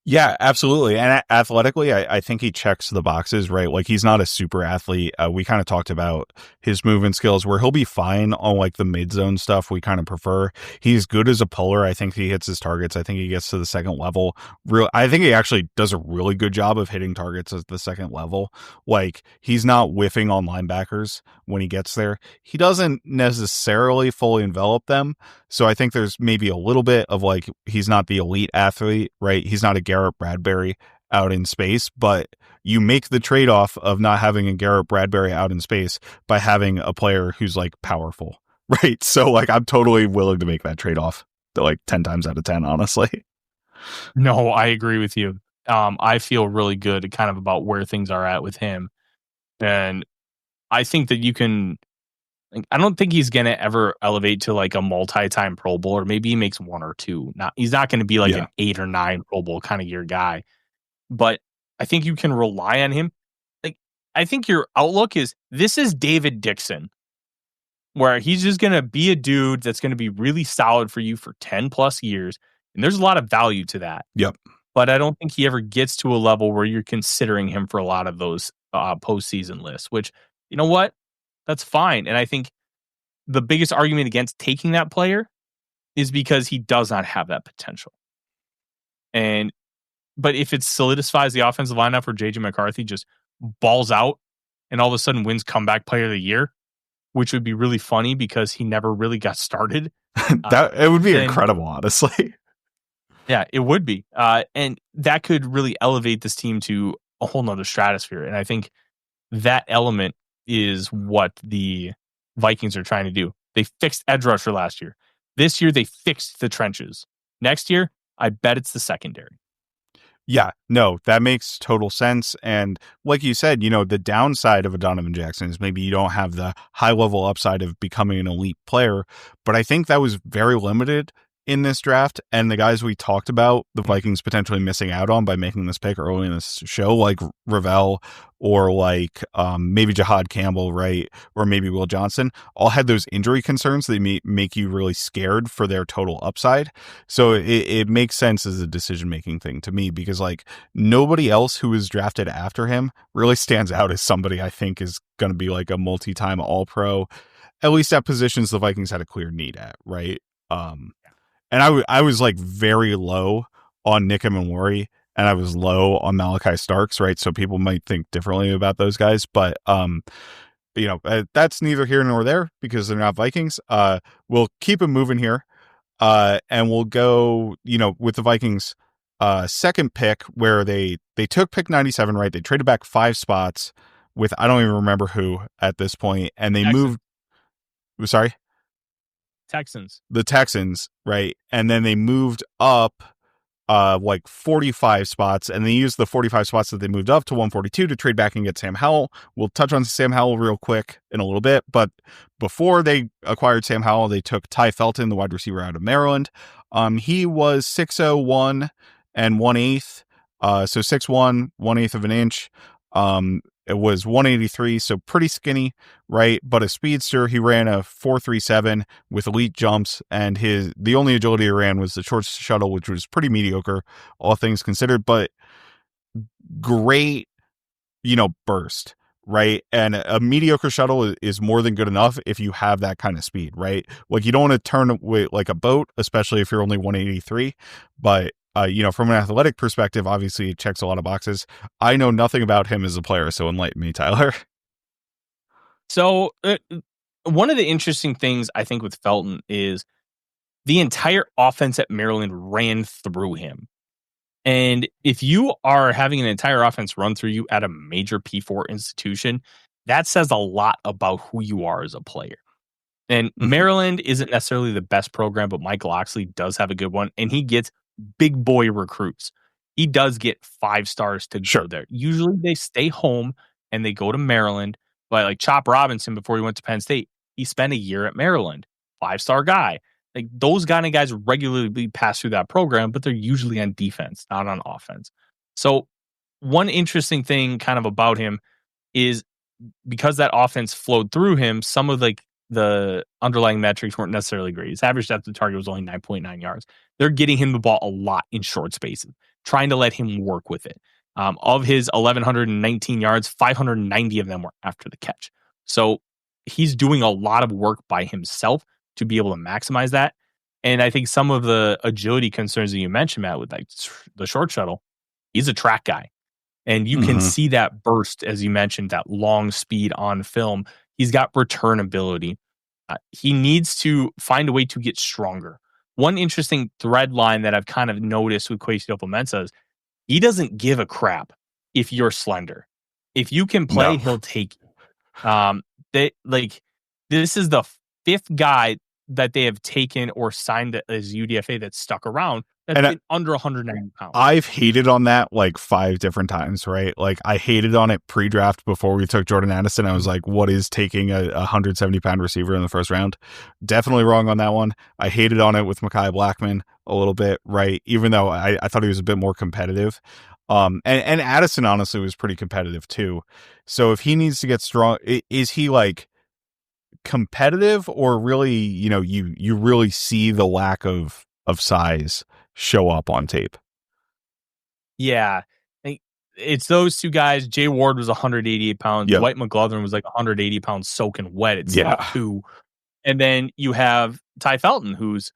[SPEAKER 1] Yeah, absolutely. And athletically, I think he checks the boxes, right? Like he's not a super athlete. We kind of talked about his movement skills where he'll be fine on like the mid zone stuff. We kind of prefer. He's good as a puller. I think he hits his targets. I think he gets to the second level. I think he actually does a really good job of hitting targets at the second level. Like he's not whiffing on linebackers when he gets there. He doesn't necessarily fully envelop them. So I think there's maybe a little bit of like, he's not the elite athlete, right? He's not a Garrett Bradbury out in space, but you make the trade-off of not having a Garrett Bradbury out in space by having a player who's like powerful, right? So like, I'm totally willing to make that trade-off like 10 times out of 10, honestly.
[SPEAKER 2] No, I agree with you. I feel really good kind of about where things are at with him. And I think that you can, I don't think he's going to ever elevate to like a multi-time Pro Bowl, or maybe he makes one or two. He's not going to be like an 8 or 9 Pro Bowl kind of year guy, but I think you can rely on him. Like, I think your outlook is this is David Dixon, where he's just going to be a dude that's going to be really solid for you for 10 plus years. And there's a lot of value to that.
[SPEAKER 1] Yep.
[SPEAKER 2] But I don't think he ever gets to a level where you're considering him for a lot of those postseason lists, which, you know what? That's fine. And I think the biggest argument against taking that player is because he does not have that potential. But if it solidifies the offensive lineup for JJ McCarthy, just balls out and all of a sudden wins comeback player of the year, which would be really funny because he never really got started.
[SPEAKER 1] It would be incredible, honestly.
[SPEAKER 2] Yeah, it would be. And that could really elevate this team to a whole nother stratosphere. And I think that element is what the Vikings are trying to do. They fixed edge rusher last year. This year, they fixed the trenches. Next year, I bet it's the secondary.
[SPEAKER 1] Yeah, no, that makes total sense. And like you said, the downside of a Donovan Jackson is maybe you don't have the high level upside of becoming an elite player. But I think that was very limited in this draft. And the guys we talked about, the Vikings potentially missing out on by making this pick early in this show, like Ravel or like maybe Jihad Campbell, right? Or maybe Will Johnson, all had those injury concerns that make you really scared for their total upside. So it makes sense as a decision-making thing to me, because like nobody else who was drafted after him really stands out as somebody I think is going to be like a multi-time All-Pro, at least at positions the Vikings had a clear need at, right? And I was like very low on Nick Emmanwori, and I was low on Malachi Starks, right? So people might think differently about those guys, but that's neither here nor there because they're not Vikings. We'll keep it moving here, and we'll go, with the Vikings' second pick, where they took pick 97, right? They traded back 5 spots with I don't even remember who at this point, and they moved. Sorry.
[SPEAKER 2] The
[SPEAKER 1] Texans, right? And then they moved up like 45 spots, and they used the 45 spots that they moved up to 142 to trade back and get Sam Howell. We'll touch on Sam Howell real quick in a little bit, but before they acquired Sam Howell, they took Tai Felton, the wide receiver out of Maryland. He was 6'01" and 1/8, so 6'1", 1/8 of an inch. It was 183, so pretty skinny, right? But a speedster. He ran a 4.37 with elite jumps, and the only agility he ran was the short shuttle, which was pretty mediocre, all things considered, but great, burst, right? And a mediocre shuttle is more than good enough if you have that kind of speed, right? Like you don't want to turn away like a boat, especially if you're only 183, but from an athletic perspective, obviously it checks a lot of boxes. I know nothing about him as a player, so enlighten me, Tyler.
[SPEAKER 2] So one of the interesting things I think with Felton is the entire offense at Maryland ran through him. And if you are having an entire offense run through you at a major P4 institution, that says a lot about who you are as a player. And Maryland isn't necessarily the best program, but Mike Loxley does have a good one, and he gets big boy recruits. He does get 5 stars to go there. Usually they stay home and they go to Maryland. But like Chop Robinson, before he went to Penn State, he spent a year at Maryland. 5-star guy. Like those kind of guys regularly pass through that program, but they're usually on defense, not on offense. So one interesting thing kind of about him is because that offense flowed through him, some of like the underlying metrics weren't necessarily great. His average depth of target was only 9.9 yards. They're getting him the ball a lot in short spaces, trying to let him work with it. Of his 1,119 yards, 590 of them were after the catch. So he's doing a lot of work by himself to be able to maximize that. And I think some of the agility concerns that you mentioned, Matt, with like the short shuttle, he's a track guy. And you can see that burst, as you mentioned, that long speed on film. He's got return ability. He needs to find a way to get stronger. One interesting thread line that I've kind of noticed with Kwesi Opomensah is he doesn't give a crap if you're slender. If you can play, he'll take you. This is the 5th guy that they have taken or signed as UDFA that's stuck around that's been under 190 pounds.
[SPEAKER 1] I've hated on that like 5 different times, right? Like I hated on it pre-draft before we took Jordan Addison. I was like, what is taking a 170-pound receiver in the first round? Definitely wrong on that one. I hated on it with Mekhi Blackman a little bit, right? Even though I thought he was a bit more competitive. And Addison honestly was pretty competitive too. So if he needs to get strong, is he like competitive, or really, you really see the lack of size show up on tape?
[SPEAKER 2] Yeah. It's those two guys. Jay Ward was 188 pounds. Dwight McGlothern was like 180 pounds soaking wet. It's not 2. And then you have Tai Felton, who's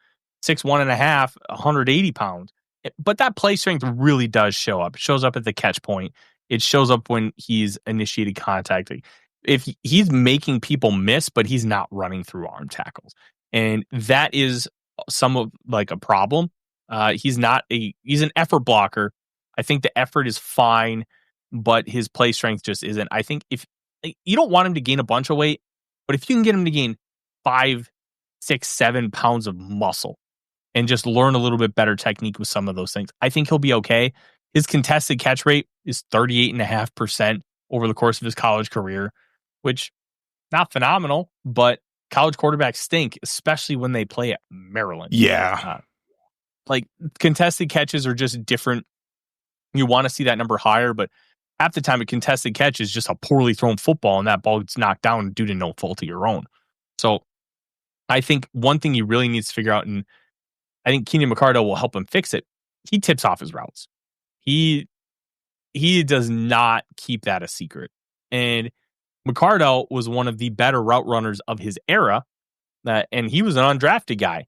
[SPEAKER 2] 6'1.5", 180 pounds. But that play strength really does show up. It shows up at the catch point. It shows up when he's initiated contact. if he's making people miss, but he's not running through arm tackles. And that is some of like a problem. He's an effort blocker. I think the effort is fine, but his play strength just isn't. I think if you don't want him to gain a bunch of weight, but if you can get him to gain 5, 6, 7 pounds of muscle and just learn a little bit better technique with some of those things, I think he'll be okay. His contested catch rate is 38.5% over the course of his college career, which not phenomenal, but college quarterbacks stink, especially when they play at Maryland.
[SPEAKER 1] Yeah.
[SPEAKER 2] Like contested catches are just different. You want to see that number higher, but half the time a contested catch is just a poorly thrown football and that ball gets knocked down due to no fault of your own. So I think one thing he really needs to figure out, and I think Keenan McCardell will help him fix it, he tips off his routes. He does not keep that a secret. And McCardell was one of the better route runners of his era, and he was an undrafted guy.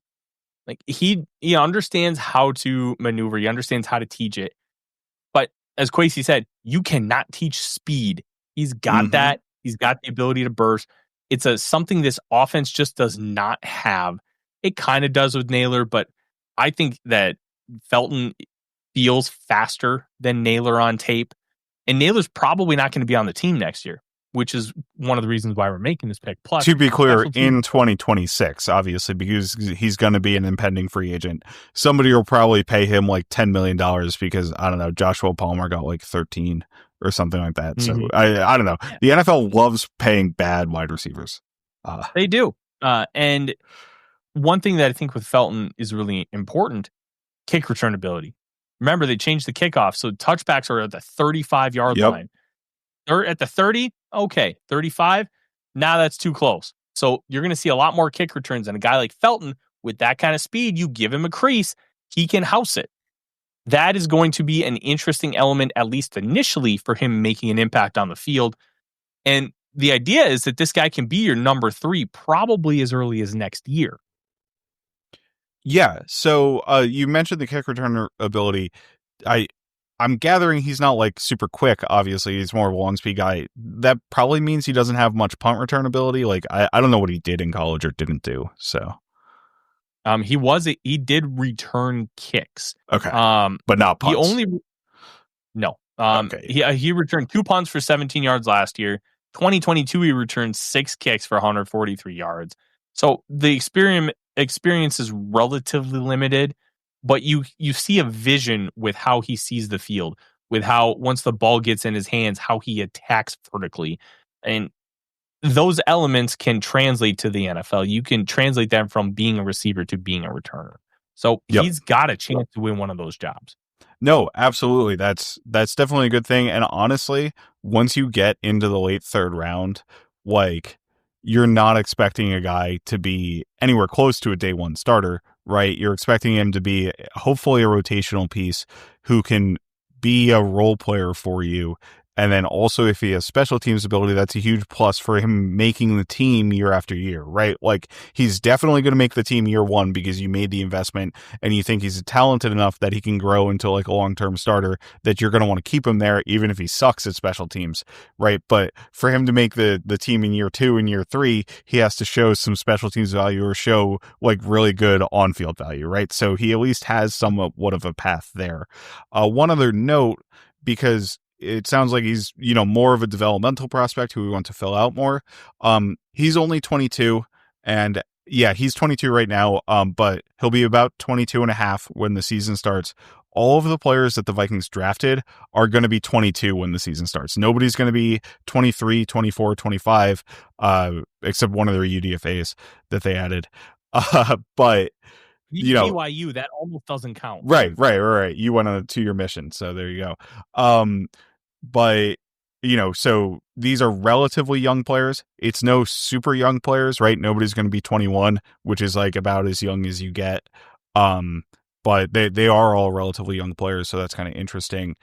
[SPEAKER 2] Like he understands how to maneuver. He understands how to teach it. But as Kwesi said, you cannot teach speed. He's got that. He's got the ability to burst. It's something this offense just does not have. It kind of does with Naylor, but I think that Felton feels faster than Naylor on tape. And Naylor's probably not going to be on the team next year, which is one of the reasons why we're making this pick. Plus,
[SPEAKER 1] to be clear, in 2026, obviously, because he's going to be an impending free agent. Somebody will probably pay him like $10 million because, I don't know, Joshua Palmer got like 13 or something like that. So I don't know. The NFL loves paying bad wide receivers.
[SPEAKER 2] They do. And one thing that I think with Felton is really important, kick return ability. Remember, they changed the kickoff, so touchbacks are at the 35-yard line. They're at the 30, okay. 35, now that's too close. So you're going to see a lot more kick returns. And a guy like Felton, with that kind of speed, you give him a crease, he can house it. That is going to be an interesting element, at least initially, for him making an impact on the field. And the idea is that this guy can be your number 3 probably as early as next year.
[SPEAKER 1] Yeah, so you mentioned the kick return ability. I'm gathering he's not like super quick, obviously. He's more of a long speed guy. That probably means he doesn't have much punt return ability. Like, I don't know what he did in college or didn't do, so.
[SPEAKER 2] He did return kicks.
[SPEAKER 1] Okay, but not punts.
[SPEAKER 2] He returned 2 punts for 17 yards last year. 2022, he returned 6 kicks for 143 yards. So the experience is relatively limited, but you see a vision with how he sees the field, with how once the ball gets in his hands, how he attacks vertically. And those elements can translate to the NFL. You can translate that from being a receiver to being a returner. So he's got a chance to win one of those jobs.
[SPEAKER 1] No, absolutely. That's definitely a good thing. And honestly, once you get into the late 3rd round, like, you're not expecting a guy to be anywhere close to a day 1 starter, right? You're expecting him to be hopefully a rotational piece who can be a role player for you. And then also, if he has special teams ability, that's a huge plus for him making the team year after year, right? Like, he's definitely going to make the team year 1 because you made the investment and you think he's talented enough that he can grow into like a long-term starter, that you're going to want to keep him there, even if he sucks at special teams, right? But for him to make the team in year 2 and year 3, he has to show some special teams value or show like really good on-field value, right? So he at least has somewhat of a path there. One other note, because it sounds like he's, more of a developmental prospect who we want to fill out more. He's only 22, and he's 22 right now, but he'll be about 22 and a half when the season starts. All of the players that the Vikings drafted are going to be 22 when the season starts. Nobody's going to be 23, 24, 25, except one of their UDFAs that they added. But
[SPEAKER 2] BYU, that almost doesn't count.
[SPEAKER 1] Right. You went on a 2-year mission, so there you go. But, so these are relatively young players. It's no super young players, right? Nobody's going to be 21, which is like about as young as you get. But they are all relatively young players, so that's kind of interesting.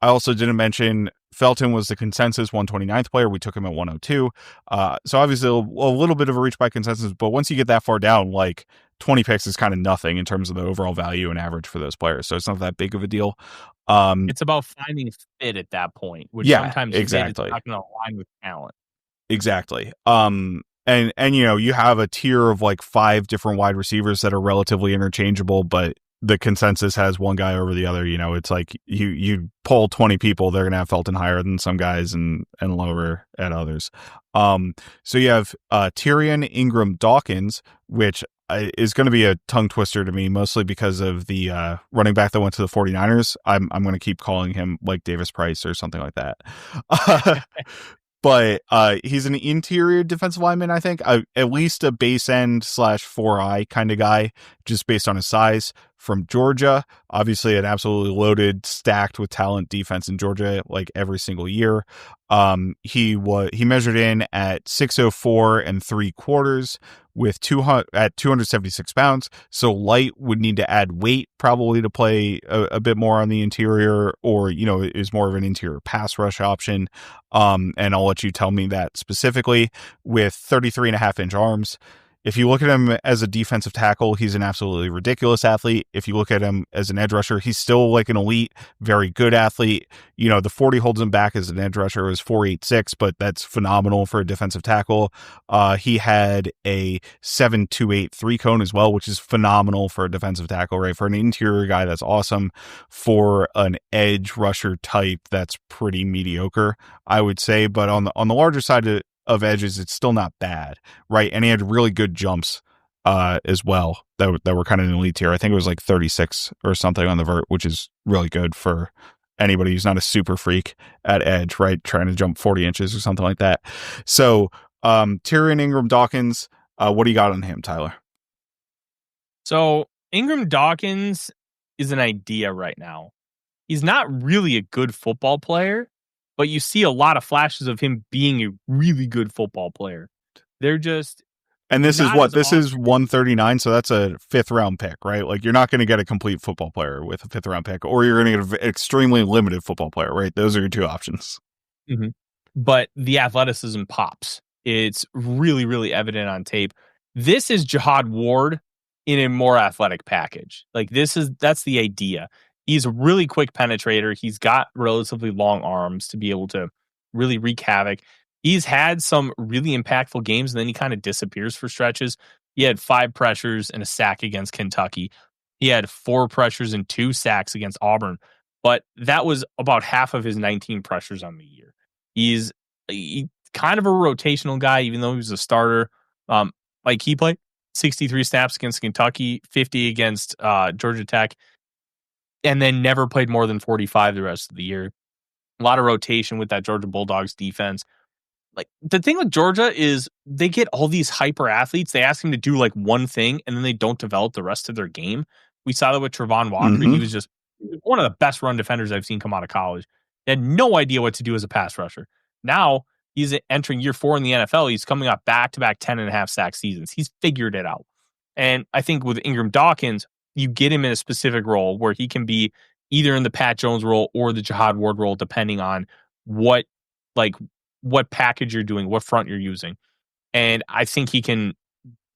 [SPEAKER 1] I also didn't mention Felton was the consensus 129th player. We took him at 102. So obviously a little bit of a reach by consensus, but once you get that far down, like 20 picks is kind of nothing in terms of the overall value and average for those players. So it's not that big of a deal.
[SPEAKER 2] It's about finding fit at that point, which sometimes
[SPEAKER 1] exactly.
[SPEAKER 2] it's not going to align with talent.
[SPEAKER 1] Exactly. And you have a tier of like 5 different wide receivers that are relatively interchangeable, but the consensus has one guy over the other. It's like you poll 20 people, they're gonna have Felton higher than some guys and lower at others. So you have Tyrion Ingram-Dawkins, which is going to be a tongue twister to me, mostly because of the running back that went to the 49ers. I'm going to keep calling him like Davis Price or something like that. But he's an interior defensive lineman, I think. At least a base end / 4-eye kind of guy, just based on his size. From Georgia, obviously an absolutely loaded, stacked with talent defense in Georgia, like every single year. He measured in at 6'04" and 3/4 with 276 pounds. So light, would need to add weight probably to play a bit more on the interior, or is more of an interior pass rush option. And I'll let you tell me that specifically. With 33.5-inch arms. If you look at him as a defensive tackle, he's an absolutely ridiculous athlete. If you look at him as an edge rusher, he's still like an elite, very good athlete. The 40 holds him back as an edge rusher is 4.86, but that's phenomenal for a defensive tackle. He had a 7.28 3-cone as well, which is phenomenal for a defensive tackle, right? For an interior guy, that's awesome. For an edge rusher type, that's pretty mediocre, I would say. But on the larger side of edges, it's still not bad, right? And he had really good jumps as well that were kind of an elite tier. I think it was like 36 or something on the vert, which is really good for anybody who's not a super freak at edge, right? Trying to jump 40 inches or something like that. So Tyrion Ingram-Dawkins, what do you got on him, Tyler?
[SPEAKER 2] So Ingram-Dawkins is an idea right now. He's not really a good football player, but you see a lot of flashes of him being a really good football player. They're just...
[SPEAKER 1] And this is what? This is 139, so that's a 5th round pick, right? Like, you're not going to get a complete football player with a 5th round pick, or you're going to get an extremely limited football player, right? Those are your two options.
[SPEAKER 2] Mm-hmm. But the athleticism pops. It's really, really evident on tape. This is Jihad Ward in a more athletic package. Like, that's the idea. He's a really quick penetrator. He's got relatively long arms to be able to really wreak havoc. He's had some really impactful games, and then he kind of disappears for stretches. He had 5 pressures and a sack against Kentucky. He had 4 pressures and 2 sacks against Auburn. But that was about half of his 19 pressures on the year. He's kind of a rotational guy, even though he was a starter. Like, he played 63 snaps against Kentucky, 50 against Georgia Tech, and then never played more than 45 the rest of the year. A lot of rotation with that Georgia Bulldogs defense. Like, the thing with Georgia is they get all these hyper athletes. They ask him to do like one thing, and then they don't develop the rest of their game. We saw that with Trevon Walker. Mm-hmm. He was just one of the best run defenders I've seen come out of college. He had no idea what to do as a pass rusher. Now he's entering year 4 in the NFL. He's coming off back-to-back 10.5 sack seasons. He's figured it out. And I think with Ingram-Dawkins, you get him in a specific role where he can be either in the Pat Jones role or the Jihad Ward role, depending on what package you're doing, what front you're using. And I think he can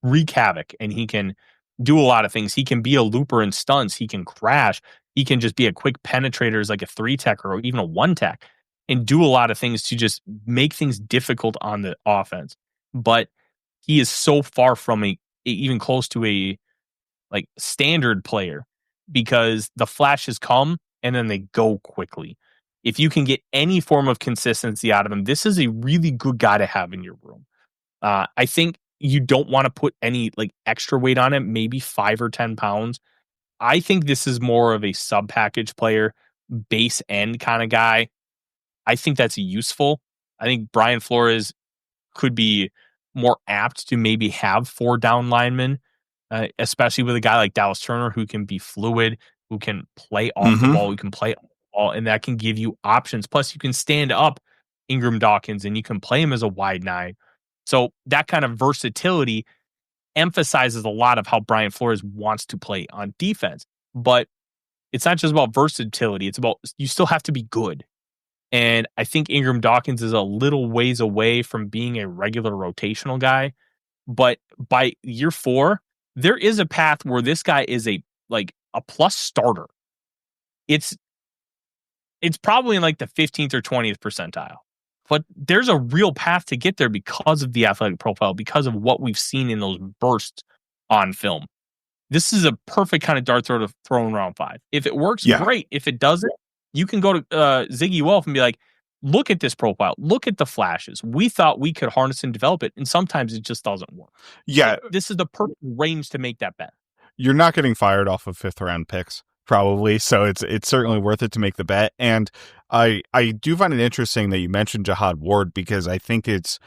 [SPEAKER 2] wreak havoc, and he can do a lot of things. He can be a looper in stunts. He can crash. He can just be a quick penetrator as like a 3-tech or even a 1-tech, and do a lot of things to just make things difficult on the offense. But he is so far from even close to a like standard player, because the flashes come and then they go quickly. If you can get any form of consistency out of him, this is a really good guy to have in your room. I think you don't want to put any like extra weight on him, maybe 5 or 10 pounds. I think this is more of a sub package player, base end kind of guy. I think that's useful. I think Brian Flores could be more apt to maybe have 4 down linemen, especially with a guy like Dallas Turner, who can be fluid, who can play off the ball, who can play on the ball, and that can give you options. Plus, you can stand up Ingram-Dawkins and you can play him as a wide 9. So that kind of versatility emphasizes a lot of how Brian Flores wants to play on defense. But it's not just about versatility. It's about, you still have to be good. And I think Ingram-Dawkins is a little ways away from being a regular rotational guy. But by year 4, there is a path where this guy is a plus starter. It's probably in like the 15th or 20th percentile. But there's a real path to get there because of the athletic profile, because of what we've seen in those bursts on film. This is a perfect kind of dart throw to throw in round 5. If it works, great. If it doesn't, you can go to Ziggy Wolf and be like, look at this profile. Look at the flashes. We thought we could harness and develop it, and sometimes it just doesn't work.
[SPEAKER 1] Yeah.
[SPEAKER 2] So this is the perfect range to make that bet.
[SPEAKER 1] You're not getting fired off of 5th round picks, probably. So it's certainly worth it to make the bet. And I do find it interesting that you mentioned Jihad Ward, because I think it's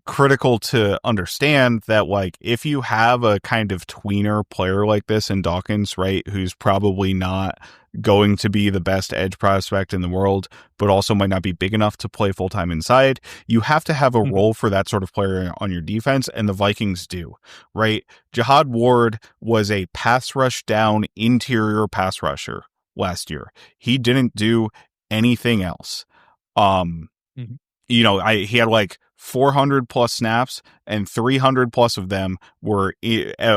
[SPEAKER 1] critical to understand that, like, if you have a kind of tweener player like this in Dawkins, right, who's probably not going to be the best edge prospect in the world, but also might not be big enough to play full-time inside, you have to have a role for that sort of player on your defense, and the Vikings do, right? Jihad Ward was a pass rush down interior pass rusher last year. He didn't do anything else. You know, he had like 400 plus snaps, and 300 plus of them were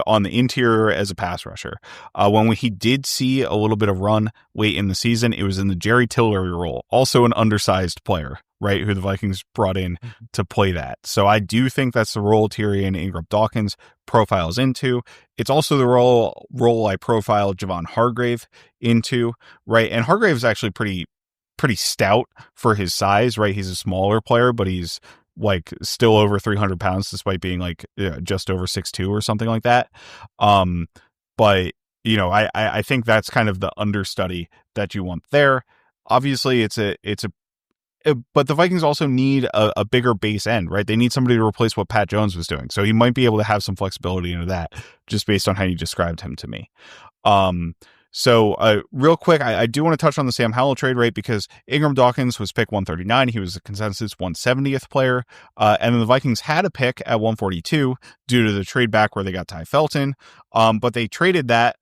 [SPEAKER 1] on the interior as a pass rusher. When he did see a little bit of run late in the season, it was in the Jerry Tillery role, also an undersized player, right, who the Vikings brought in to play that. So I do think that's the role Tyrion Ingram-Dawkins profiles into. It's also the role I profile Javon Hargrave into, right? And Hargrave is actually pretty stout for his size, right? He's a smaller player, but he's like still over 300 pounds despite being like just over 6'2" or something like that. But you know, I think that's kind of the understudy that you want there. Obviously but the Vikings also need a bigger base end, right? They need somebody to replace what Pat Jones was doing. So he might be able to have some flexibility into that just based on how you described him to me. So real quick, I do want to touch on the Sam Howell trade, right? Because Ingram-Dawkins was pick 139. He was the consensus 170th player. And then the Vikings had a pick at 142 due to the trade back where they got Tai Felton. But they traded that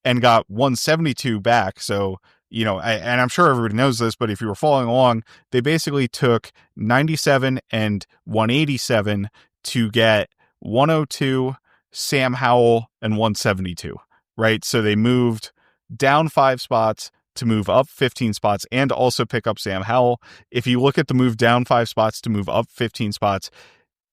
[SPEAKER 1] and got 172 back. So, you know, and I'm sure everybody knows this, but if you were following along, they basically took 97 and 187 to get 102, Sam Howell, and 172, right? So they moved down 5 spots to move up 15 spots and also pick up Sam Howell. If you look at the move down 5 spots to move up 15 spots,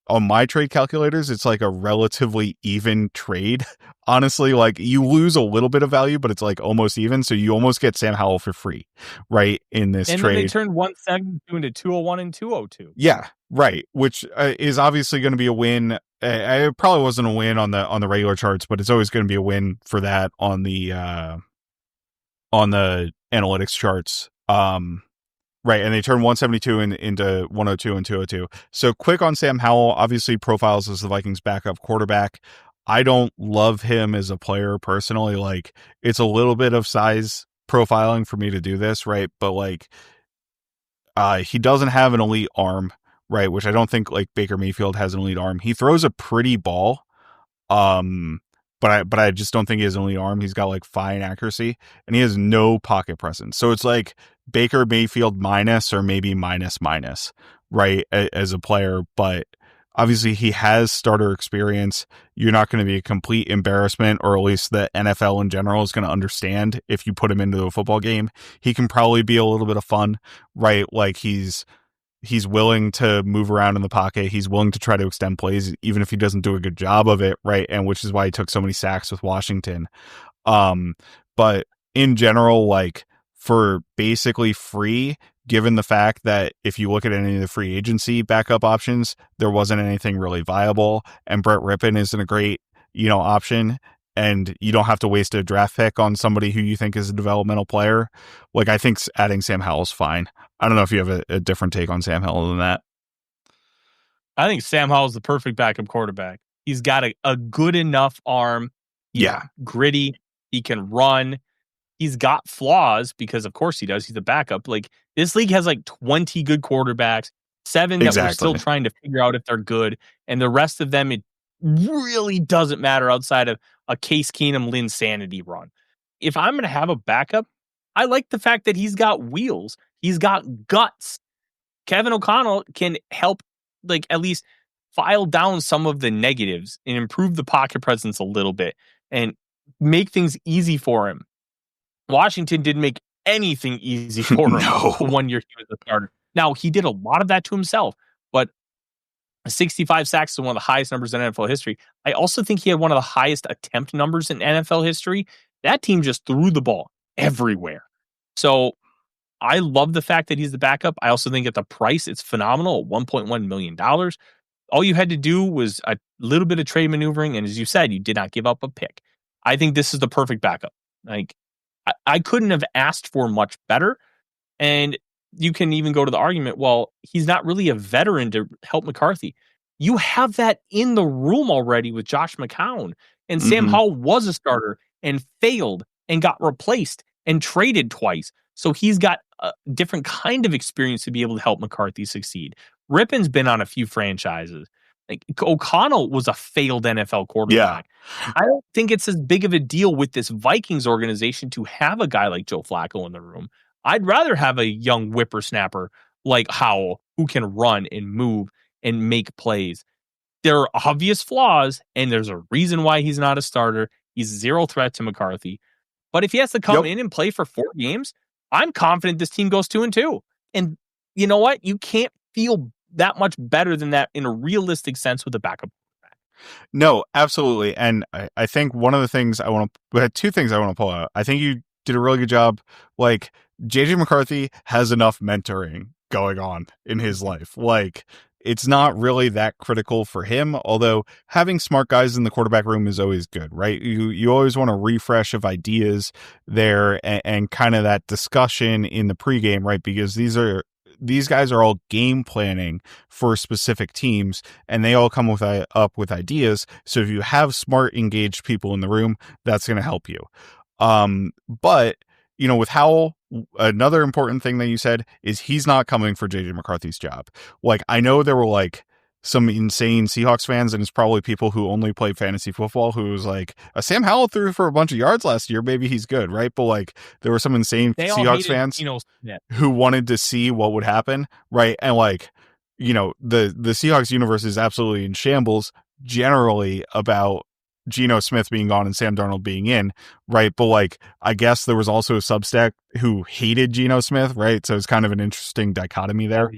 [SPEAKER 1] on my trade calculators, it's like a relatively even trade. Honestly, like you lose a little bit of value, but it's like almost even. So you almost get Sam Howell for free, right? In this trade.
[SPEAKER 2] And then they turned 172 into 201 and 202.
[SPEAKER 1] Yeah, right. Which is obviously going to be a win. It probably wasn't a win on the regular charts, but it's always going to be a win for that on the analytics charts. Right, and they turned 172 into 102 and 202. So quick on Sam Howell, obviously profiles as the Vikings backup quarterback. I don't love him as a player personally. Like, it's a little bit of size profiling for me to do this, right? But like, he doesn't have an elite arm, right? Which I don't think like Baker Mayfield has an elite arm. He throws a pretty ball, but I just don't think he has an elite arm. He's got like fine accuracy, and he has no pocket presence. So it's like Baker Mayfield minus or maybe minus, right, as a player. But obviously he has starter experience. You're not going to be a complete embarrassment, or at least the NFL in general is going to understand if you put him into a football game. He can probably be a little bit of fun, right? Like he's willing to move around in the pocket. He's willing to try to extend plays, even if he doesn't do a good job of it, right? And which is why he took so many sacks with Washington. But in general, like for basically free, given the fact that if you look at any of the free agency backup options, there wasn't anything really viable. And Brett Rippon isn't a great, option. And you don't have to waste a draft pick on somebody who you think is a developmental player. Like, I think adding Sam Howell's fine. I don't know if you have a different take on Sam Howell than that.
[SPEAKER 2] I think Sam Howell's the perfect backup quarterback. He's got a good enough arm. He's gritty. He can run. He's got flaws because, of course, he does. He's a backup. Like, this league has like 20 good quarterbacks, 7 that we're still trying to figure out if they're good. And the rest of them, it really doesn't matter outside of a Case Keenum Linsanity run. If I'm going to have a backup, I like the fact that he's got wheels. He's got guts. Kevin O'Connell can help, like, at least file down some of the negatives and improve the pocket presence a little bit and make things easy for him. Washington didn't make anything easy for him. 1 year he was a starter. Now, he did a lot of that to himself, but 65 sacks is one of the highest numbers in NFL history. I also think he had one of the highest attempt numbers in NFL history. That team just threw the ball everywhere. So I love the fact that he's the backup. I also think at the price, it's phenomenal at $1.1 million. All you had to do was a little bit of trade maneuvering. And as you said, you did not give up a pick. I think this is the perfect backup. Like, I couldn't have asked for much better. And you can even go to the argument, well, he's not really a veteran to help McCarthy. You have that in the room already with Josh McCown. And Sam Howell was a starter and failed and got replaced and traded twice. So he's got a different kind of experience to be able to help McCarthy succeed. Rippon's been on a few franchises. Like, O'Connell was a failed NFL quarterback. Yeah. I don't think it's as big of a deal with this Vikings organization to have a guy like Joe Flacco in the room. I'd rather have a young whippersnapper like Howell who can run and move and make plays. There are obvious flaws, and there's a reason why he's not a starter. He's zero threat to McCarthy. But if he has to come in and play for 4 games, I'm confident this team goes 2-2. And you know what? You can't feel that much better than that in a realistic sense with a backup.
[SPEAKER 1] No, absolutely. And I think one of the things we had 2 things I want to pull out. I think you did a really good job. Like, JJ McCarthy has enough mentoring going on in his life. Like, it's not really that critical for him, although having smart guys in the quarterback room is always good, right? You always want a refresh of ideas there and kind of that discussion in the pregame, right? Because these guys are all game planning for specific teams, and they all come up with ideas. So if you have smart, engaged people in the room, that's going to help you. But you know, with Howell, another important thing that you said is he's not coming for JJ McCarthy's job. Like, I know there were like some insane Seahawks fans, and it's probably people who only play fantasy football who was like, Sam Howell threw for a bunch of yards last year. Maybe he's good, right? But like, there were some insane Seahawks fans who wanted to see what would happen, right? And like, you know, the Seahawks universe is absolutely in shambles generally about Geno Smith being gone and Sam Darnold being in, right? But like, I guess there was also a Substack who hated Geno Smith, right? So it's kind of an interesting dichotomy there.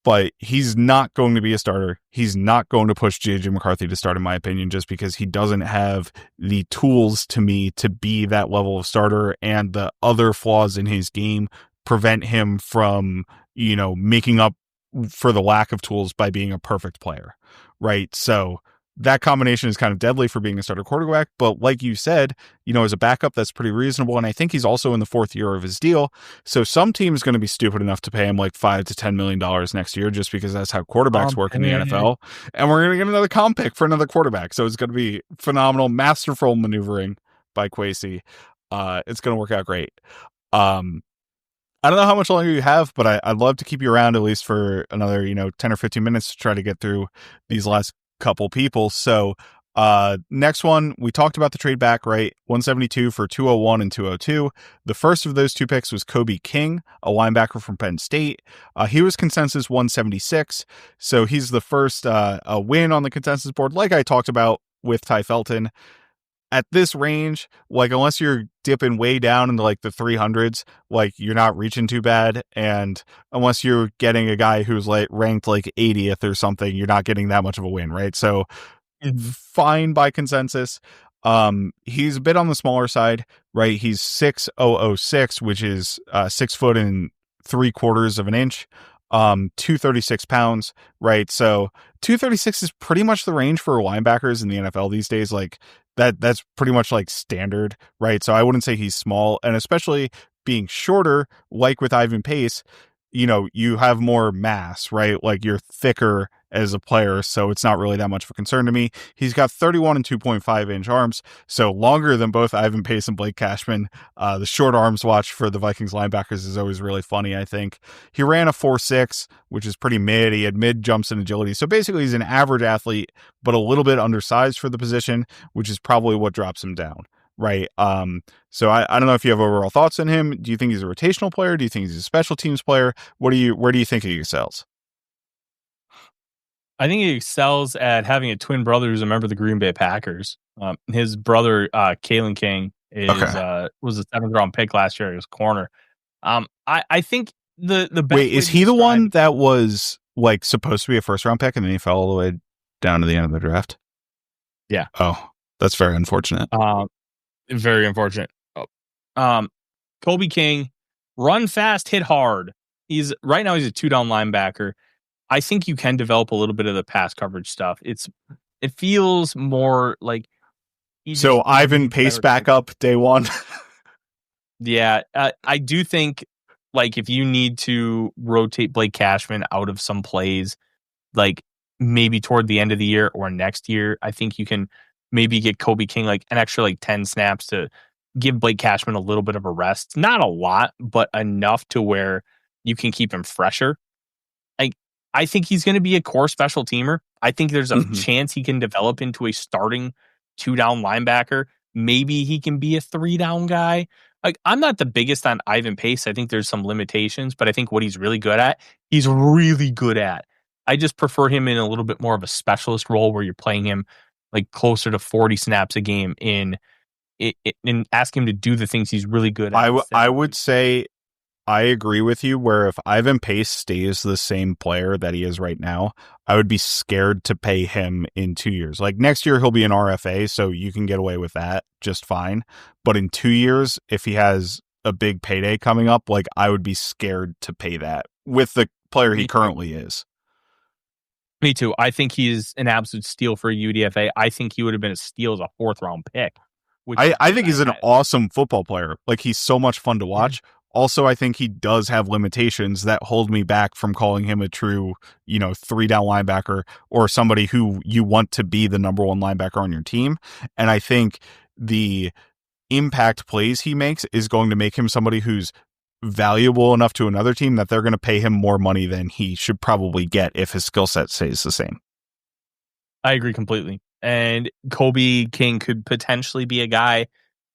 [SPEAKER 1] But he's not going to be a starter. He's not going to push JJ McCarthy to start, in my opinion, just because he doesn't have the tools to me to be that level of starter, and the other flaws in his game prevent him from, you know, making up for the lack of tools by being a perfect player, right? So that combination is kind of deadly for being a starter quarterback. But like you said, you know, as a backup, that's pretty reasonable. And I think he's also in the 4th year of his deal. So some team's going to be stupid enough to pay him like $5 to $10 million next year, just because that's how quarterbacks work in the NFL. And we're going to get another comp pick for another quarterback. So it's going to be phenomenal, masterful maneuvering by Kwesi. It's going to work out great. I don't know how much longer you have, but I'd love to keep you around at least for another, 10 or 15 minutes to try to get through these last couple people. So next one, we talked about the trade back, right? 172 for 201 and 202. The first of those 2 picks was Kobe King, a linebacker from Penn State. He was consensus 176. So he's the first a win on the consensus board, like I talked about with Tai Felton. At this range, like, unless you're dipping way down into like the 300s, like, you're not reaching too bad. And unless you're getting a guy who's like ranked like 80th or something, you're not getting that much of a win, right? So fine by consensus. He's a bit on the smaller side, right? He's 6'006", which is 6 foot and 3/4 of an inch. 236 pounds, right? So 236 is pretty much the range for linebackers in the NFL these days. Like, that's pretty much like standard, right? So I wouldn't say he's small, and especially being shorter, like with Ivan Pace, you know, you have more mass, right? Like, you're thicker as a player, so it's not really that much of a concern to me. He's got 31 and 2.5 inch arms, so longer than both Ivan Pace and Blake Cashman. The short arms watch for the Vikings linebackers is always really funny, I think. He ran a 4.6, which is pretty mid. He had mid jumps and agility. So basically he's an average athlete, but a little bit undersized for the position, which is probably what drops him down, right? So I don't know if you have overall thoughts on him. Do you think he's a rotational player? Do you think he's a special teams player? Where do you think he excels?
[SPEAKER 2] I think he excels at having a twin brother who's a member of the Green Bay Packers. His brother, Kalen King, was a 7th round pick last year. He was corner. I think the best
[SPEAKER 1] Wait, is he the one that was like supposed to be a first round pick and then he fell all the way down to the end of the draft?
[SPEAKER 2] Yeah.
[SPEAKER 1] Oh, that's very unfortunate.
[SPEAKER 2] Very unfortunate. Kobe King, run fast, hit hard. He's right now he's a 2-down linebacker. I think you can develop a little bit of the pass coverage stuff. It feels more like
[SPEAKER 1] so Ivan Pace back up day one.
[SPEAKER 2] Yeah, I do think like if you need to rotate Blake Cashman out of some plays, like maybe toward the end of the year or next year, I think you can maybe get Kobe King like an extra like 10 snaps to give Blake Cashman a little bit of a rest. Not a lot, but enough to where you can keep him fresher. I think he's going to be a core special teamer. I think there's a chance he can develop into a starting 2-down linebacker. Maybe he can be a 3-down guy. Like, I'm not the biggest on Ivan Pace. I think there's some limitations, but I think what he's really good at. I just prefer him in a little bit more of a specialist role where you're playing him like closer to 40 snaps a game and ask him to do the things he's really good at.
[SPEAKER 1] I would say I agree with you where if Ivan Pace stays the same player that he is right now, I would be scared to pay him in 2 years. Like next year, he'll be an RFA, so you can get away with that just fine. But in 2 years, if he has a big payday coming up, like I would be scared to pay that with the player he currently is.
[SPEAKER 2] Me too. I think he's an absolute steal for UDFA. I think he would have been a steal as a 4th-round pick.
[SPEAKER 1] I think he's an awesome football player. Like he's so much fun to watch. Also, I think he does have limitations that hold me back from calling him a true, 3-down linebacker or somebody who you want to be the number one linebacker on your team. And I think the impact plays he makes is going to make him somebody who's valuable enough to another team that they're going to pay him more money than he should probably get if his skill set stays the same.
[SPEAKER 2] I agree completely. And Kobe King could potentially be a guy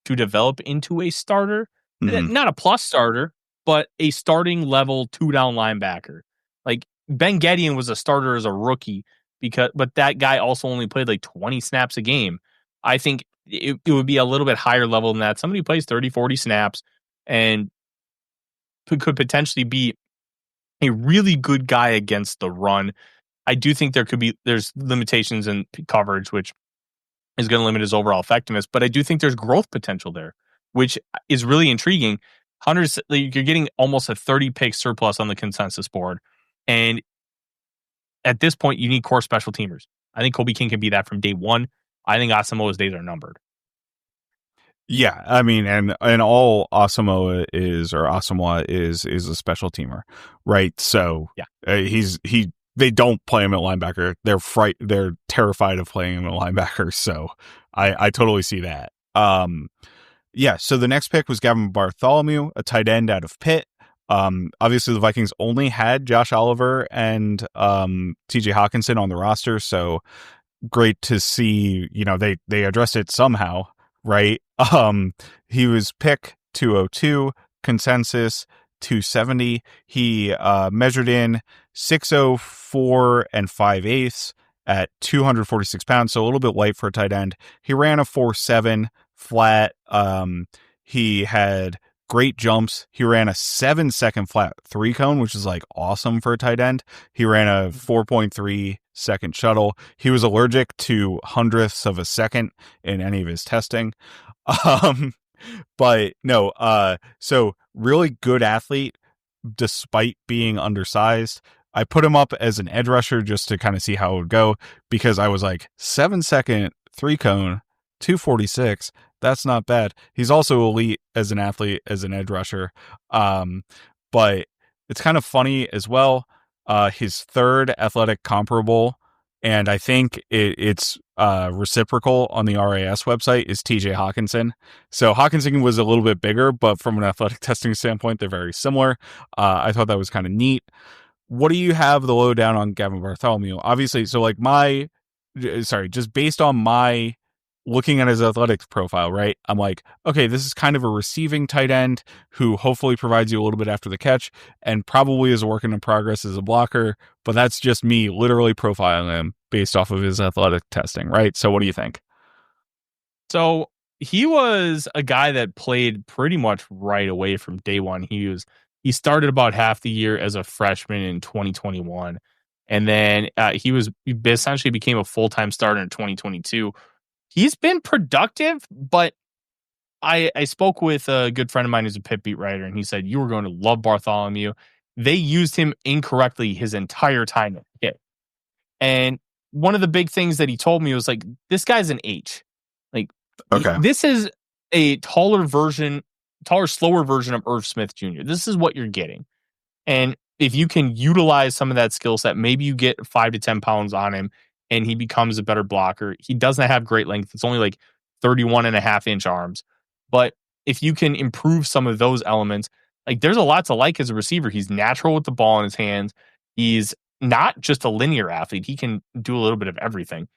[SPEAKER 2] to develop into a starter. Not a plus starter, but a starting level 2-down linebacker. Like Ben Gedeon was a starter as a rookie but that guy also only played like 20 snaps a game. I think it would be a little bit higher level than that. Somebody who plays 30, 40 snaps and could potentially be a really good guy against the run. I do think there's limitations in coverage, which is going to limit his overall effectiveness, but I do think there's growth potential there, which is really intriguing. You're getting almost a 30 pick surplus on the consensus board. And at this point, you need core special teamers. I think Kobe King can be that from day one. I think Asamoah's days are numbered.
[SPEAKER 1] Yeah, I mean, and all Asamoah is a special teamer, right? So yeah, they don't play him at linebacker. They're terrified of playing him at linebacker. So I totally see that. Yeah. So the next pick was Gavin Bartholomew, a tight end out of Pitt. Obviously the Vikings only had Josh Oliver and TJ Hawkinson on the roster. So great to see, they addressed it somehow, right? He was pick 202, consensus 270. He measured in 604 and 5/8 at 246 pounds, so a little bit light for a tight end. He ran a 4.7 flat. He had great jumps. He ran a 7-second flat 3-cone, which is like awesome for a tight end. He ran a 4.3 second shuttle. He was allergic to hundredths of a second in any of his testing. But no, so really good athlete despite being undersized. I put him up as an edge rusher just to kind of see how it would go, because I was like 7-second 3-cone, 246. That's not bad. He's also elite as an athlete, as an edge rusher. But it's kind of funny as well. His third athletic comparable, and I think it's reciprocal on the RAS website, is TJ Hawkinson. So Hawkinson was a little bit bigger, but from an athletic testing standpoint, they're very similar. I thought that was kind of neat. What do you have the lowdown on Gavin Bartholomew? Obviously, so like just based on my looking at his athletics profile, right? I'm like, okay, this is kind of a receiving tight end who hopefully provides you a little bit after the catch and probably is a work in progress as a blocker, but that's just me literally profiling him based off of his athletic testing, right? So what do you think?
[SPEAKER 2] So he was a guy that played pretty much right away from day one. He was He started about half the year as a freshman in 2021. And then he essentially became a full-time starter in 2022. He's been productive, but I spoke with a good friend of mine who's a Pitt beat writer, and he said, you were going to love Bartholomew. They used him incorrectly his entire time at Pitt. And one of the big things that he told me was like, this guy's an H. Like, this is a slower version of Irv Smith Jr. This is what you're getting. And if you can utilize some of that skill set, maybe you get 5 to 10 pounds on him and he becomes a better blocker. He doesn't have great length. It's only like 31.5-inch arms. But if you can improve some of those elements, like there's a lot to like as a receiver. He's natural with the ball in his hands. He's not just a linear athlete. He can do a little bit of everything.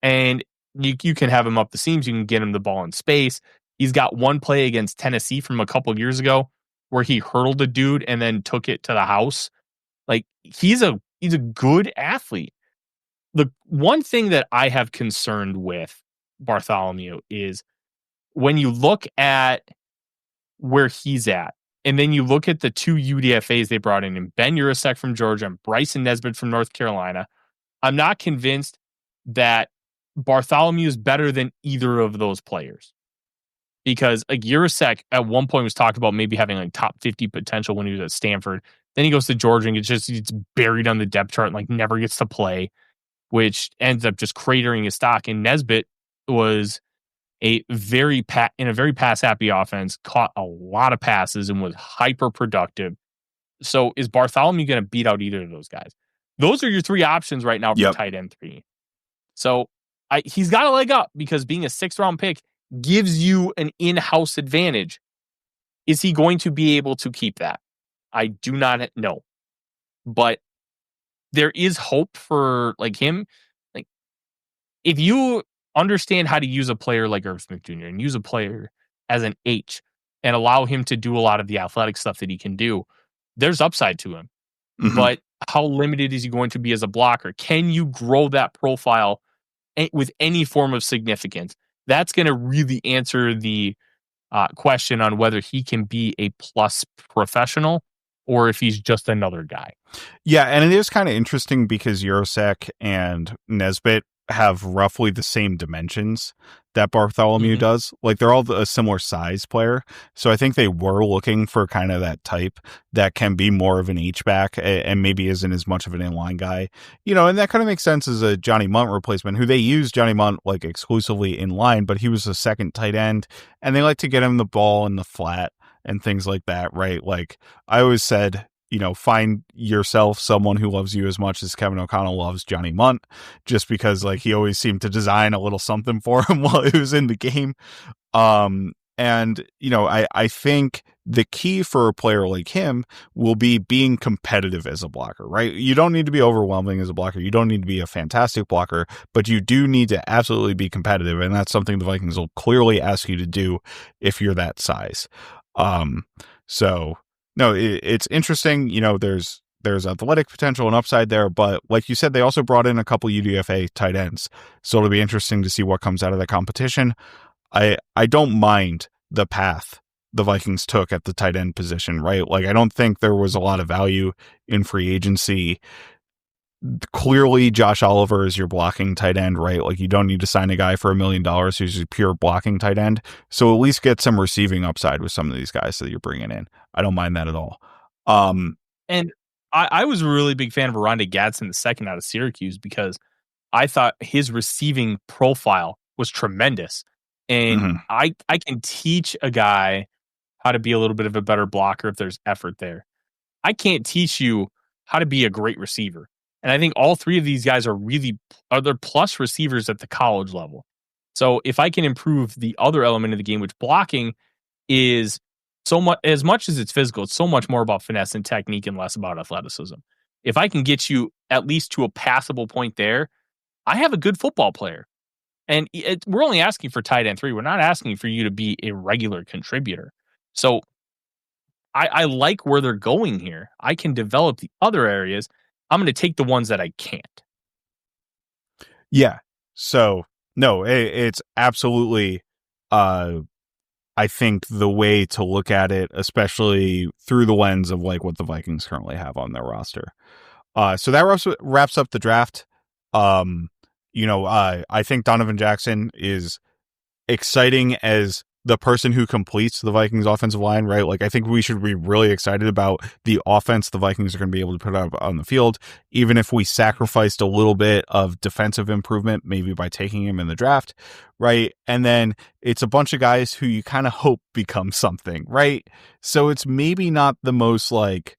[SPEAKER 2] And you can have him up the seams. You can get him the ball in space. He's got one play against Tennessee from a couple years ago where he hurdled a dude and then took it to the house. Like he's a good athlete. The one thing that I have concerned with Bartholomew is when you look at where he's at, and then you look at the 2 UDFAs they brought in, and Ben Yurosek from Georgia and Bryson Nesbitt from North Carolina, I'm not convinced that Bartholomew is better than either of those players. Because like Yurosek at one point was talked about maybe having like top 50 potential when he was at Stanford. Then he goes to Georgia and it's buried on the depth chart and like never gets to play, which ends up just cratering his stock. And Nesbitt was in a very pass happy offense, caught a lot of passes and was hyper productive. So is Bartholomew going to beat out either of those guys? Those are your 3 options right now for tight end 3. So he's got a leg up because being a 6th round pick gives you an in-house advantage. Is he going to be able to keep that? I do not know. But there is hope for like him. Like if you understand how to use a player like Irv Smith Jr. and use a player as an H and allow him to do a lot of the athletic stuff that he can do, there's upside to him. Mm-hmm. But how limited is he going to be as a blocker? Can you grow that profile with any form of significance? That's going to really answer the question on whether he can be a plus professional or if he's just another guy.
[SPEAKER 1] Yeah, and it is kind of interesting because Yurosek and Nesbitt have roughly the same dimensions that Bartholomew does. Like they're all a similar size player. So I think they were looking for kind of that type that can be more of an H-back and maybe isn't as much of an inline guy. You know, and that kind of makes sense as a Johnny Munt replacement, who they use Johnny Munt like exclusively in line, but he was a second tight end and they like to get him the ball in the flat and things like that, right? Like I always said, you know, find yourself someone who loves you as much as Kevin O'Connell loves Johnny Munt, just because like he always seemed to design a little something for him while he was in the game. And, you know, I think the key for a player like him will be being competitive as a blocker, right? You don't need to be overwhelming as a blocker. You don't need to be a fantastic blocker, but you do need to absolutely be competitive. And that's something the Vikings will clearly ask you to do if you're that size. So no, it's interesting. You know, there's athletic potential and upside there, but like you said, they also brought in a couple UDFA tight ends. So it'll be interesting to see what comes out of that competition. I don't mind the path the Vikings took at the tight end position, right? Like, I don't think there was a lot of value in free agency. Clearly, Josh Oliver is your blocking tight end, right? Like, you don't need to sign a guy for $1 million who's a pure blocking tight end. So at least get some receiving upside with some of these guys that you're bringing in. I don't mind that at all.
[SPEAKER 2] And I was a really big fan of Rondé Gadsden the second out of Syracuse because I thought his receiving profile was tremendous. And I can teach a guy how to be a little bit of a better blocker if there's effort there. I can't teach you how to be a great receiver. And I think all 3 of these guys are they're plus receivers at the college level. So if I can improve the other element of the game, which blocking is so much, as much as it's physical, it's so much more about finesse and technique and less about athleticism. If I can get you at least to a passable point there, I have a good football player. And we're only asking for tight end 3. We're not asking for you to be a regular contributor. So I like where they're going here. I can develop the other areas. I'm going to take the ones that I can't.
[SPEAKER 1] Yeah. So, no, it's absolutely, I I think the way to look at it, especially through the lens of like what the Vikings currently have on their roster. So that wraps up the draft. I think Donovan Jackson is exciting as the person who completes the Vikings offensive line, right? Like, I think we should be really excited about the offense the Vikings are going to be able to put up on the field, even if we sacrificed a little bit of defensive improvement, maybe by taking him in the draft, right? And then it's a bunch of guys who you kind of hope become something, right? So it's maybe not the most like,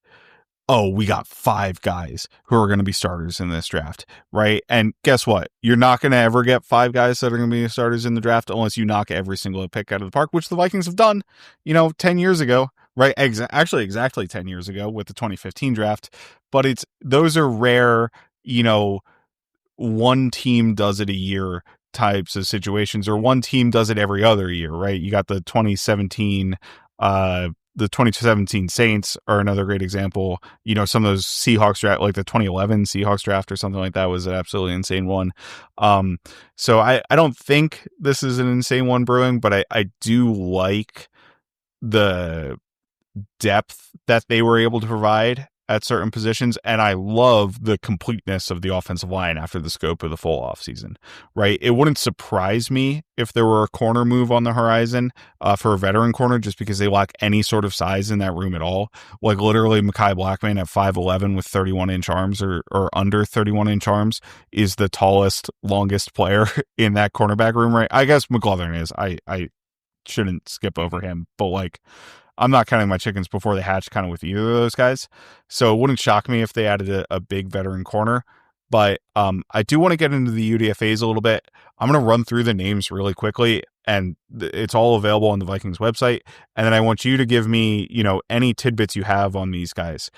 [SPEAKER 1] oh, we got 5 guys who are going to be starters in this draft, right? And guess what? You're not going to ever get 5 guys that are going to be starters in the draft unless you knock every single pick out of the park, which the Vikings have done, 10 years ago, right? Actually, exactly 10 years ago with the 2015 draft. But those are rare, one team does it a year types of situations, or one team does it every other year, right? You got the 2017 Saints are another great example. Some of those Seahawks draft, like the 2011 Seahawks draft or something like that, was an absolutely insane one. So I don't think this is an insane one brewing, but I do like the depth that they were able to provide at certain positions, and I love the completeness of the offensive line after the scope of the full offseason, right? It wouldn't surprise me if there were a corner move on the horizon for a veteran corner, just because they lack any sort of size in that room at all. Like, literally, Mekhi Blackman at 5'11" with 31-inch arms or under 31-inch arms is the tallest, longest player in that cornerback room, right? I guess McLaughlin is. I shouldn't skip over him, but like, I'm not counting my chickens before they hatch kind of with either of those guys. So it wouldn't shock me if they added a big veteran corner. But I do want to get into the UDFAs a little bit. I'm going to run through the names really quickly, and it's all available on the Vikings website. And then I want you to give me, any tidbits you have on these guys.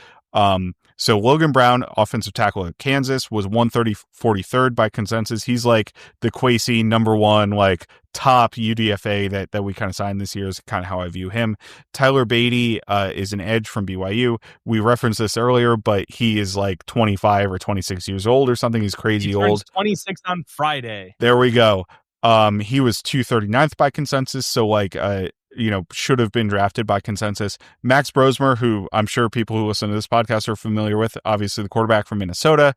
[SPEAKER 1] So Logan Brown, offensive tackle at Kansas, was 143rd by consensus. He's like the Kwesi number one, like top UDFA that we kind of signed this year is kind of how I view him. Tyler Batty is an edge from BYU. We referenced this earlier, but he is like 25 or 26 years old or something. He's crazy old.
[SPEAKER 2] 26 on Friday.
[SPEAKER 1] There we go. He was 239th by consensus. So like, should have been drafted by consensus. Max Brosmer, who I'm sure people who listen to this podcast are familiar with, obviously the quarterback from Minnesota.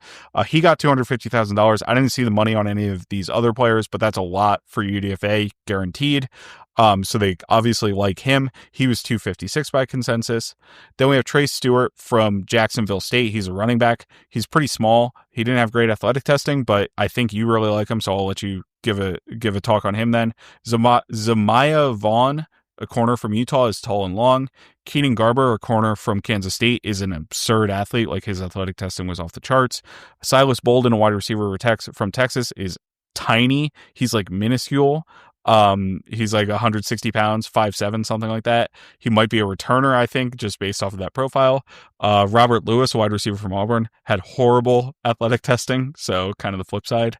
[SPEAKER 1] He got $250,000. I didn't see the money on any of these other players, but that's a lot for UDFA, guaranteed. So they obviously like him. He was 256 by consensus. Then we have Trey Stewart from Jacksonville State. He's a running back. He's pretty small. He didn't have great athletic testing, but I think you really like him, so I'll let you give a talk on him then. Zamiah Vaughn, a corner from Utah, is tall and long. Keenan Garber, a corner from Kansas State, is an absurd athlete. Like, his athletic testing was off the charts. Silas Bolden, a wide receiver from Texas, is tiny. He's like minuscule. He's like 160 pounds, 5'7", something like that. He might be a returner, I think, just based off of that profile. Robert Lewis, a wide receiver from Auburn, had horrible athletic testing, so kind of the flip side.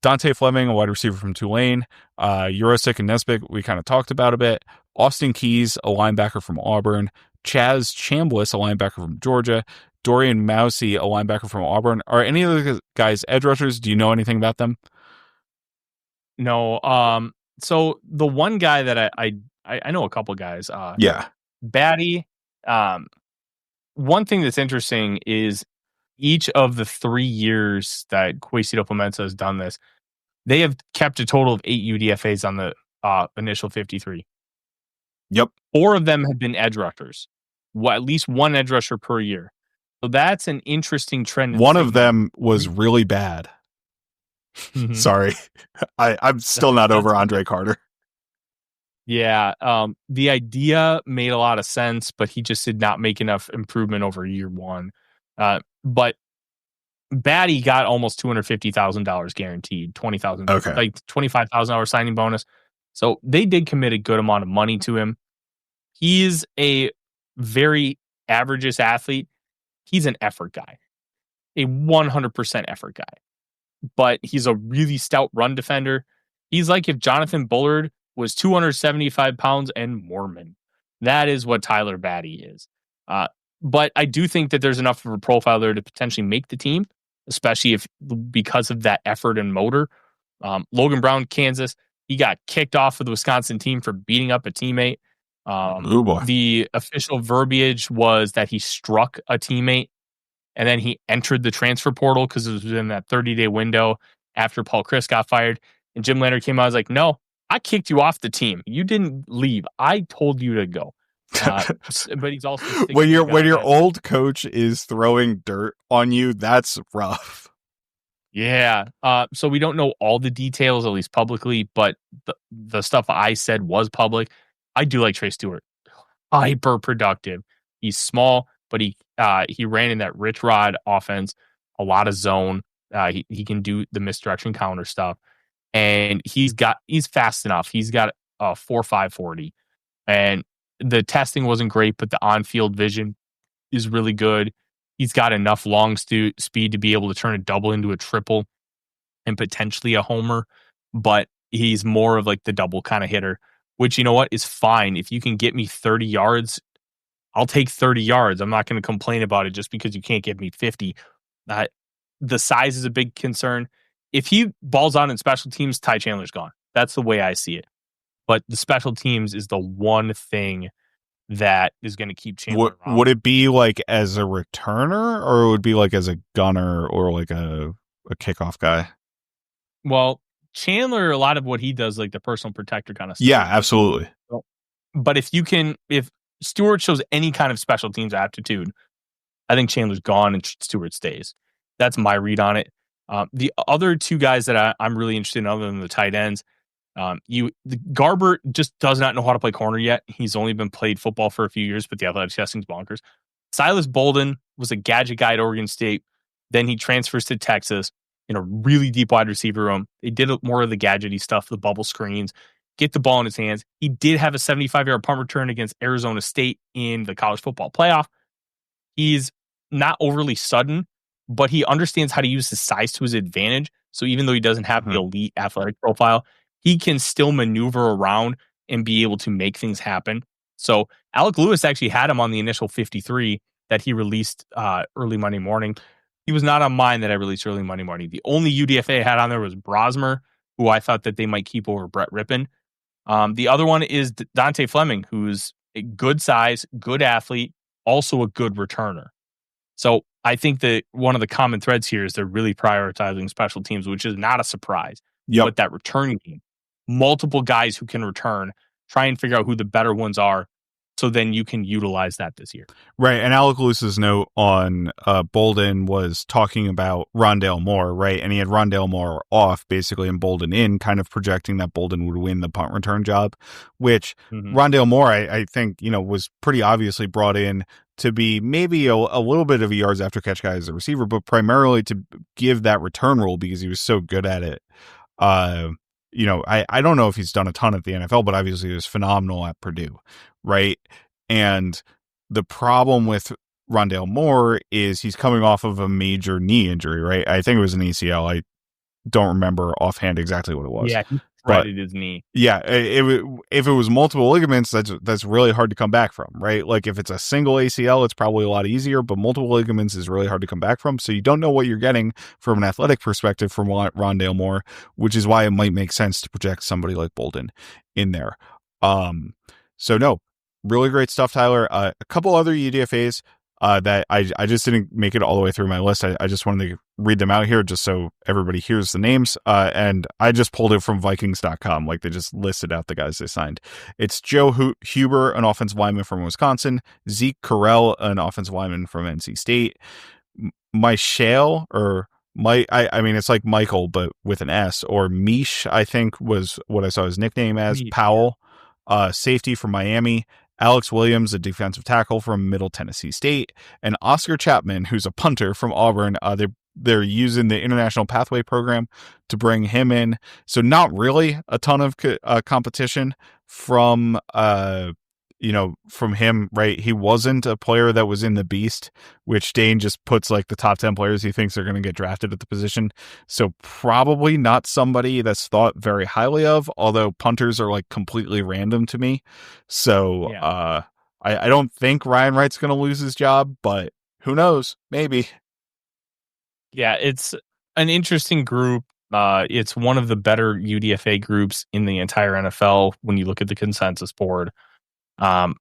[SPEAKER 1] Dante Fleming, a wide receiver from Tulane. Yurosek and Nesbitt, we kind of talked about a bit. Austin Keys, a linebacker from Auburn. Chaz Chambliss, a linebacker from Georgia. Dorian Mousey, a linebacker from Auburn. Are any of the guys edge rushers? Do you know anything about them?
[SPEAKER 2] No. So the one guy that I know a couple guys.
[SPEAKER 1] Yeah.
[SPEAKER 2] Batty. One thing that's interesting is each of the 3 years that Kwesi Pimenta has done this, they have kept a total of 8 UDFAs on the initial 53.
[SPEAKER 1] Yep.
[SPEAKER 2] 4 of them have been edge rushers. At least one edge rusher per year. So that's an interesting trend.
[SPEAKER 1] One of them was really bad.
[SPEAKER 2] Mm-hmm.
[SPEAKER 1] Sorry. I'm still not over Andre Carter.
[SPEAKER 2] Yeah. The idea made a lot of sense, but he just did not make enough improvement over year one. But Batty got almost $250,000 guaranteed, $20,000,
[SPEAKER 1] okay,
[SPEAKER 2] like $25,000 signing bonus. So they did commit a good amount of money to him. He's a very average athlete. He's an effort guy, a 100% effort guy. But he's a really stout run defender. He's like if Jonathan Bullard was 275 pounds and Mormon. That is what Tyler Batty is. But I do think that there's enough of a profile there to potentially make the team, especially because of that effort and motor. Logan Brown, Kansas, He got kicked off of the Wisconsin team for beating up a teammate.
[SPEAKER 1] Oh boy.
[SPEAKER 2] The official verbiage was that he struck a teammate, and then he entered the transfer portal because it was within that 30-day window after Paul Chris got fired. And Jim Leonard came out and was like, no, I kicked you off the team. You didn't leave. I told you to go. But he's also
[SPEAKER 1] when your old coach is throwing dirt on you, that's rough.
[SPEAKER 2] Yeah. So we don't know all the details, at least publicly, but the stuff I said was public. I do like Trey Stewart. Hyper productive. He's small, but he ran in that rich rod offense, a lot of zone. He can do the misdirection counter stuff, and he's fast enough. He's got a 4.5 40, and the testing wasn't great, but the on-field vision is really good. He's got enough long speed to be able to turn a double into a triple and potentially a homer, but he's more of like the double kind of hitter, which, you know what, is fine. If you can get me 30 yards, I'll take 30 yards. I'm not going to complain about it just because you can't give me 50. The size is a big concern. If he balls on in special teams, Ty Chandler's gone. That's the way I see it. But the special teams is the one thing that is going to keep Chandler around.
[SPEAKER 1] Would it be like as a returner, or it would be like as a gunner or like a kickoff guy?
[SPEAKER 2] Well, Chandler, a lot of what he does, like the personal protector kind of stuff.
[SPEAKER 1] Yeah, absolutely.
[SPEAKER 2] But if Stewart shows any kind of special teams aptitude, I think Chandler's gone and Stewart stays. That's my read on it. The other two guys that I'm really interested in, other than the tight ends, Garber just does not know how to play corner yet. He's only been played football for a few years, but the athletic testing's bonkers. Silas Bolden was a gadget guy at Oregon State. Then he transfers to Texas in a really deep wide receiver room. They did more of the gadgety stuff, the bubble screens, get the ball in his hands. He did have a 75-yard punt return against Arizona State in the college football playoff. He's not overly sudden, but he understands how to use his size to his advantage. So even though he doesn't have the elite athletic profile, he can still maneuver around and be able to make things happen. So Alec Lewis actually had him on the initial 53 that he released early Monday morning. He was not on mine that I released early Monday morning. The only UDFA I had on there was Brosmer, who I thought that they might keep over Brett Rippon. The other one is Dante Fleming, who's a good size, good athlete, also a good returner. So I think that one of the common threads here is they're really prioritizing special teams, which is not a surprise.
[SPEAKER 1] Yep.
[SPEAKER 2] But that returning game, multiple guys who can return, try and figure out who the better ones are, so then you can utilize that this year.
[SPEAKER 1] Right. And Alec Lewis's note on Bolden was talking about Rondale Moore, right? And he had Rondale Moore off, basically, and Bolden in, kind of projecting that Bolden would win the punt return job, which Rondale Moore, I think, was pretty obviously brought in to be maybe a little bit of a yards after catch guy as a receiver, but primarily to give that return role because he was so good at it. I don't know if he's done a ton at the NFL, but obviously he was phenomenal at Purdue, right? And the problem with Rondale Moore is he's coming off of a major knee injury, right? I think it was an ACL. I don't remember offhand exactly what it was.
[SPEAKER 2] Yeah, he shredded his knee.
[SPEAKER 1] Yeah, if it was multiple ligaments, that's really hard to come back from, right? Like if it's a single ACL, it's probably a lot easier, but multiple ligaments is really hard to come back from. So you don't know what you're getting from an athletic perspective from Rondale Moore, which is why it might make sense to project somebody like Bolden in there. So no, really great stuff, Tyler. A couple other UDFAs that I just didn't make it all the way through my list. I just wanted to read them out here just so everybody hears the names. And I just pulled it from Vikings.com. Like they just listed out the guys they signed. It's Joe Huber, an offensive lineman from Wisconsin. Zeke Correll, an offensive lineman from NC State. Michelle, or it's like Michael, but with an S, or Mish, I think was what I saw his nickname as. Powell, safety from Miami. Alex Williams, a defensive tackle from Middle Tennessee State, and Oscar Chapman, who's a punter from Auburn. They're using the International Pathway Program to bring him in. So not really a ton of competition from him, right? He wasn't a player that was in the Beast, which Dane just puts like the top 10 players he thinks are going to get drafted at the position. So probably not somebody that's thought very highly of, although punters are like completely random to me. So yeah. I don't think Ryan Wright's going to lose his job, but who knows? Maybe.
[SPEAKER 2] Yeah, it's an interesting group. It's one of the better UDFA groups in the entire NFL when you look at the consensus board. I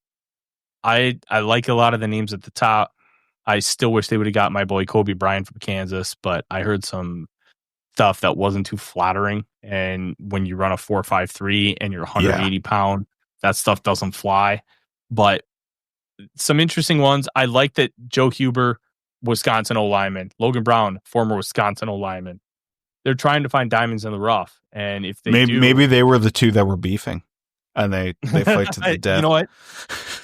[SPEAKER 2] like a lot of the names at the top. I still wish they would have got my boy Kobe Bryant from Kansas, but I heard some stuff that wasn't too flattering. And when you run a 4.53 and you're 180 pound, that stuff doesn't fly. But some interesting ones. I like that Joe Huber, Wisconsin O-lineman, Logan Brown, former Wisconsin O-lineman. They're trying to find diamonds in the rough. And if they
[SPEAKER 1] maybe they were the two that were beefing and they fight to the death.
[SPEAKER 2] You know what?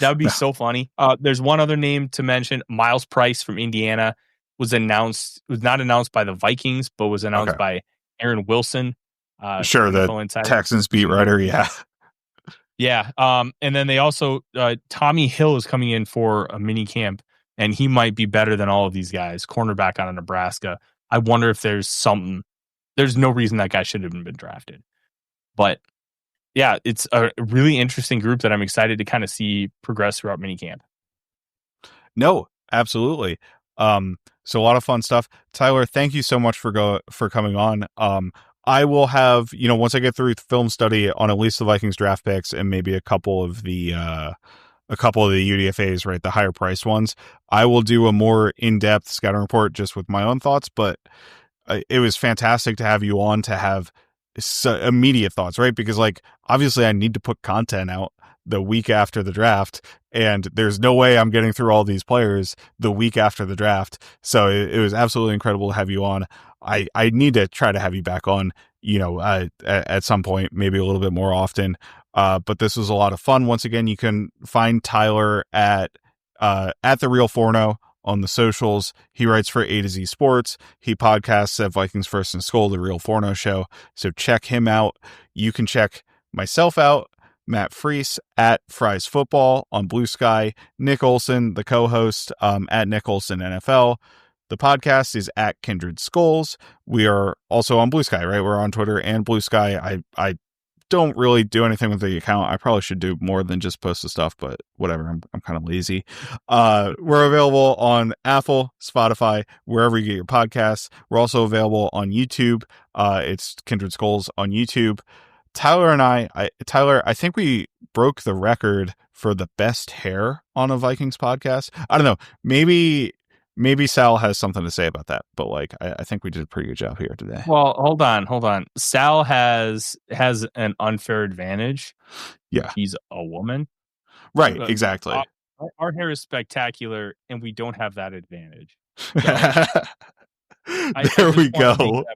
[SPEAKER 2] That would be so funny. There's one other name to mention. Miles Price from Indiana was not announced by the Vikings, but was announced by Aaron Wilson.
[SPEAKER 1] Sure, the Texans beat writer. Yeah.
[SPEAKER 2] Yeah. And then they also, Tommy Hill is coming in for a mini camp, and he might be better than all of these guys. Cornerback out of Nebraska. I wonder if there's something. There's no reason that guy should have been drafted. But yeah, it's a really interesting group that I'm excited to kind of see progress throughout minicamp.
[SPEAKER 1] No, absolutely. So a lot of fun stuff. Tyler, thank you so much for coming on. I will have, once I get through film study on at least the Vikings draft picks and maybe a couple of the UDFAs, right, the higher priced ones, I will do a more in-depth scouting report just with my own thoughts. But it was fantastic to have you on to have immediate thoughts, right? Because obviously I need to put content out the week after the draft, and there's no way I'm getting through all these players the week after the draft. So it was absolutely incredible to have you on. I need to try to have you back on, at some point, maybe a little bit more often. But this was a lot of fun. Once again, you can find Tyler at The Real Forno on the socials. He writes for AtoZ Sports. He podcasts at Vikings First and Skol, The Real Forno Show. So check him out. You can check myself out, Matt Freese, at Fries Football on BlueSky. Nick Olson, the co-host, at Nick Olson NFL. The podcast is at Kindred Skulls. We are also on BlueSky, right? We're on Twitter and BlueSky. I don't really do anything with the account. I probably should do more than just post the stuff, but whatever. I'm kind of lazy. We're available on Apple, Spotify, wherever you get your podcasts. We're also available on YouTube. It's Kindred Skulls on YouTube. Tyler and I think we broke the record for the best hair on a Vikings podcast. I don't know. Maybe Sal has something to say about that, but I think we did a pretty good job here today.
[SPEAKER 2] Well, hold on. Sal has an unfair advantage.
[SPEAKER 1] Yeah.
[SPEAKER 2] He's a woman.
[SPEAKER 1] Right, exactly.
[SPEAKER 2] Our hair is spectacular, and we don't have that advantage.
[SPEAKER 1] There we go.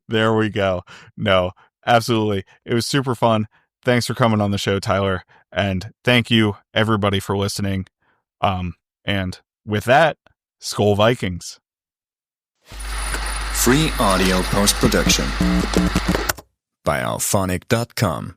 [SPEAKER 1] There we go. No, absolutely. It was super fun. Thanks for coming on the show, Tyler. And thank you, everybody, for listening. And with that, Skol Vikings.
[SPEAKER 3] Free audio post-production by alphonic.com.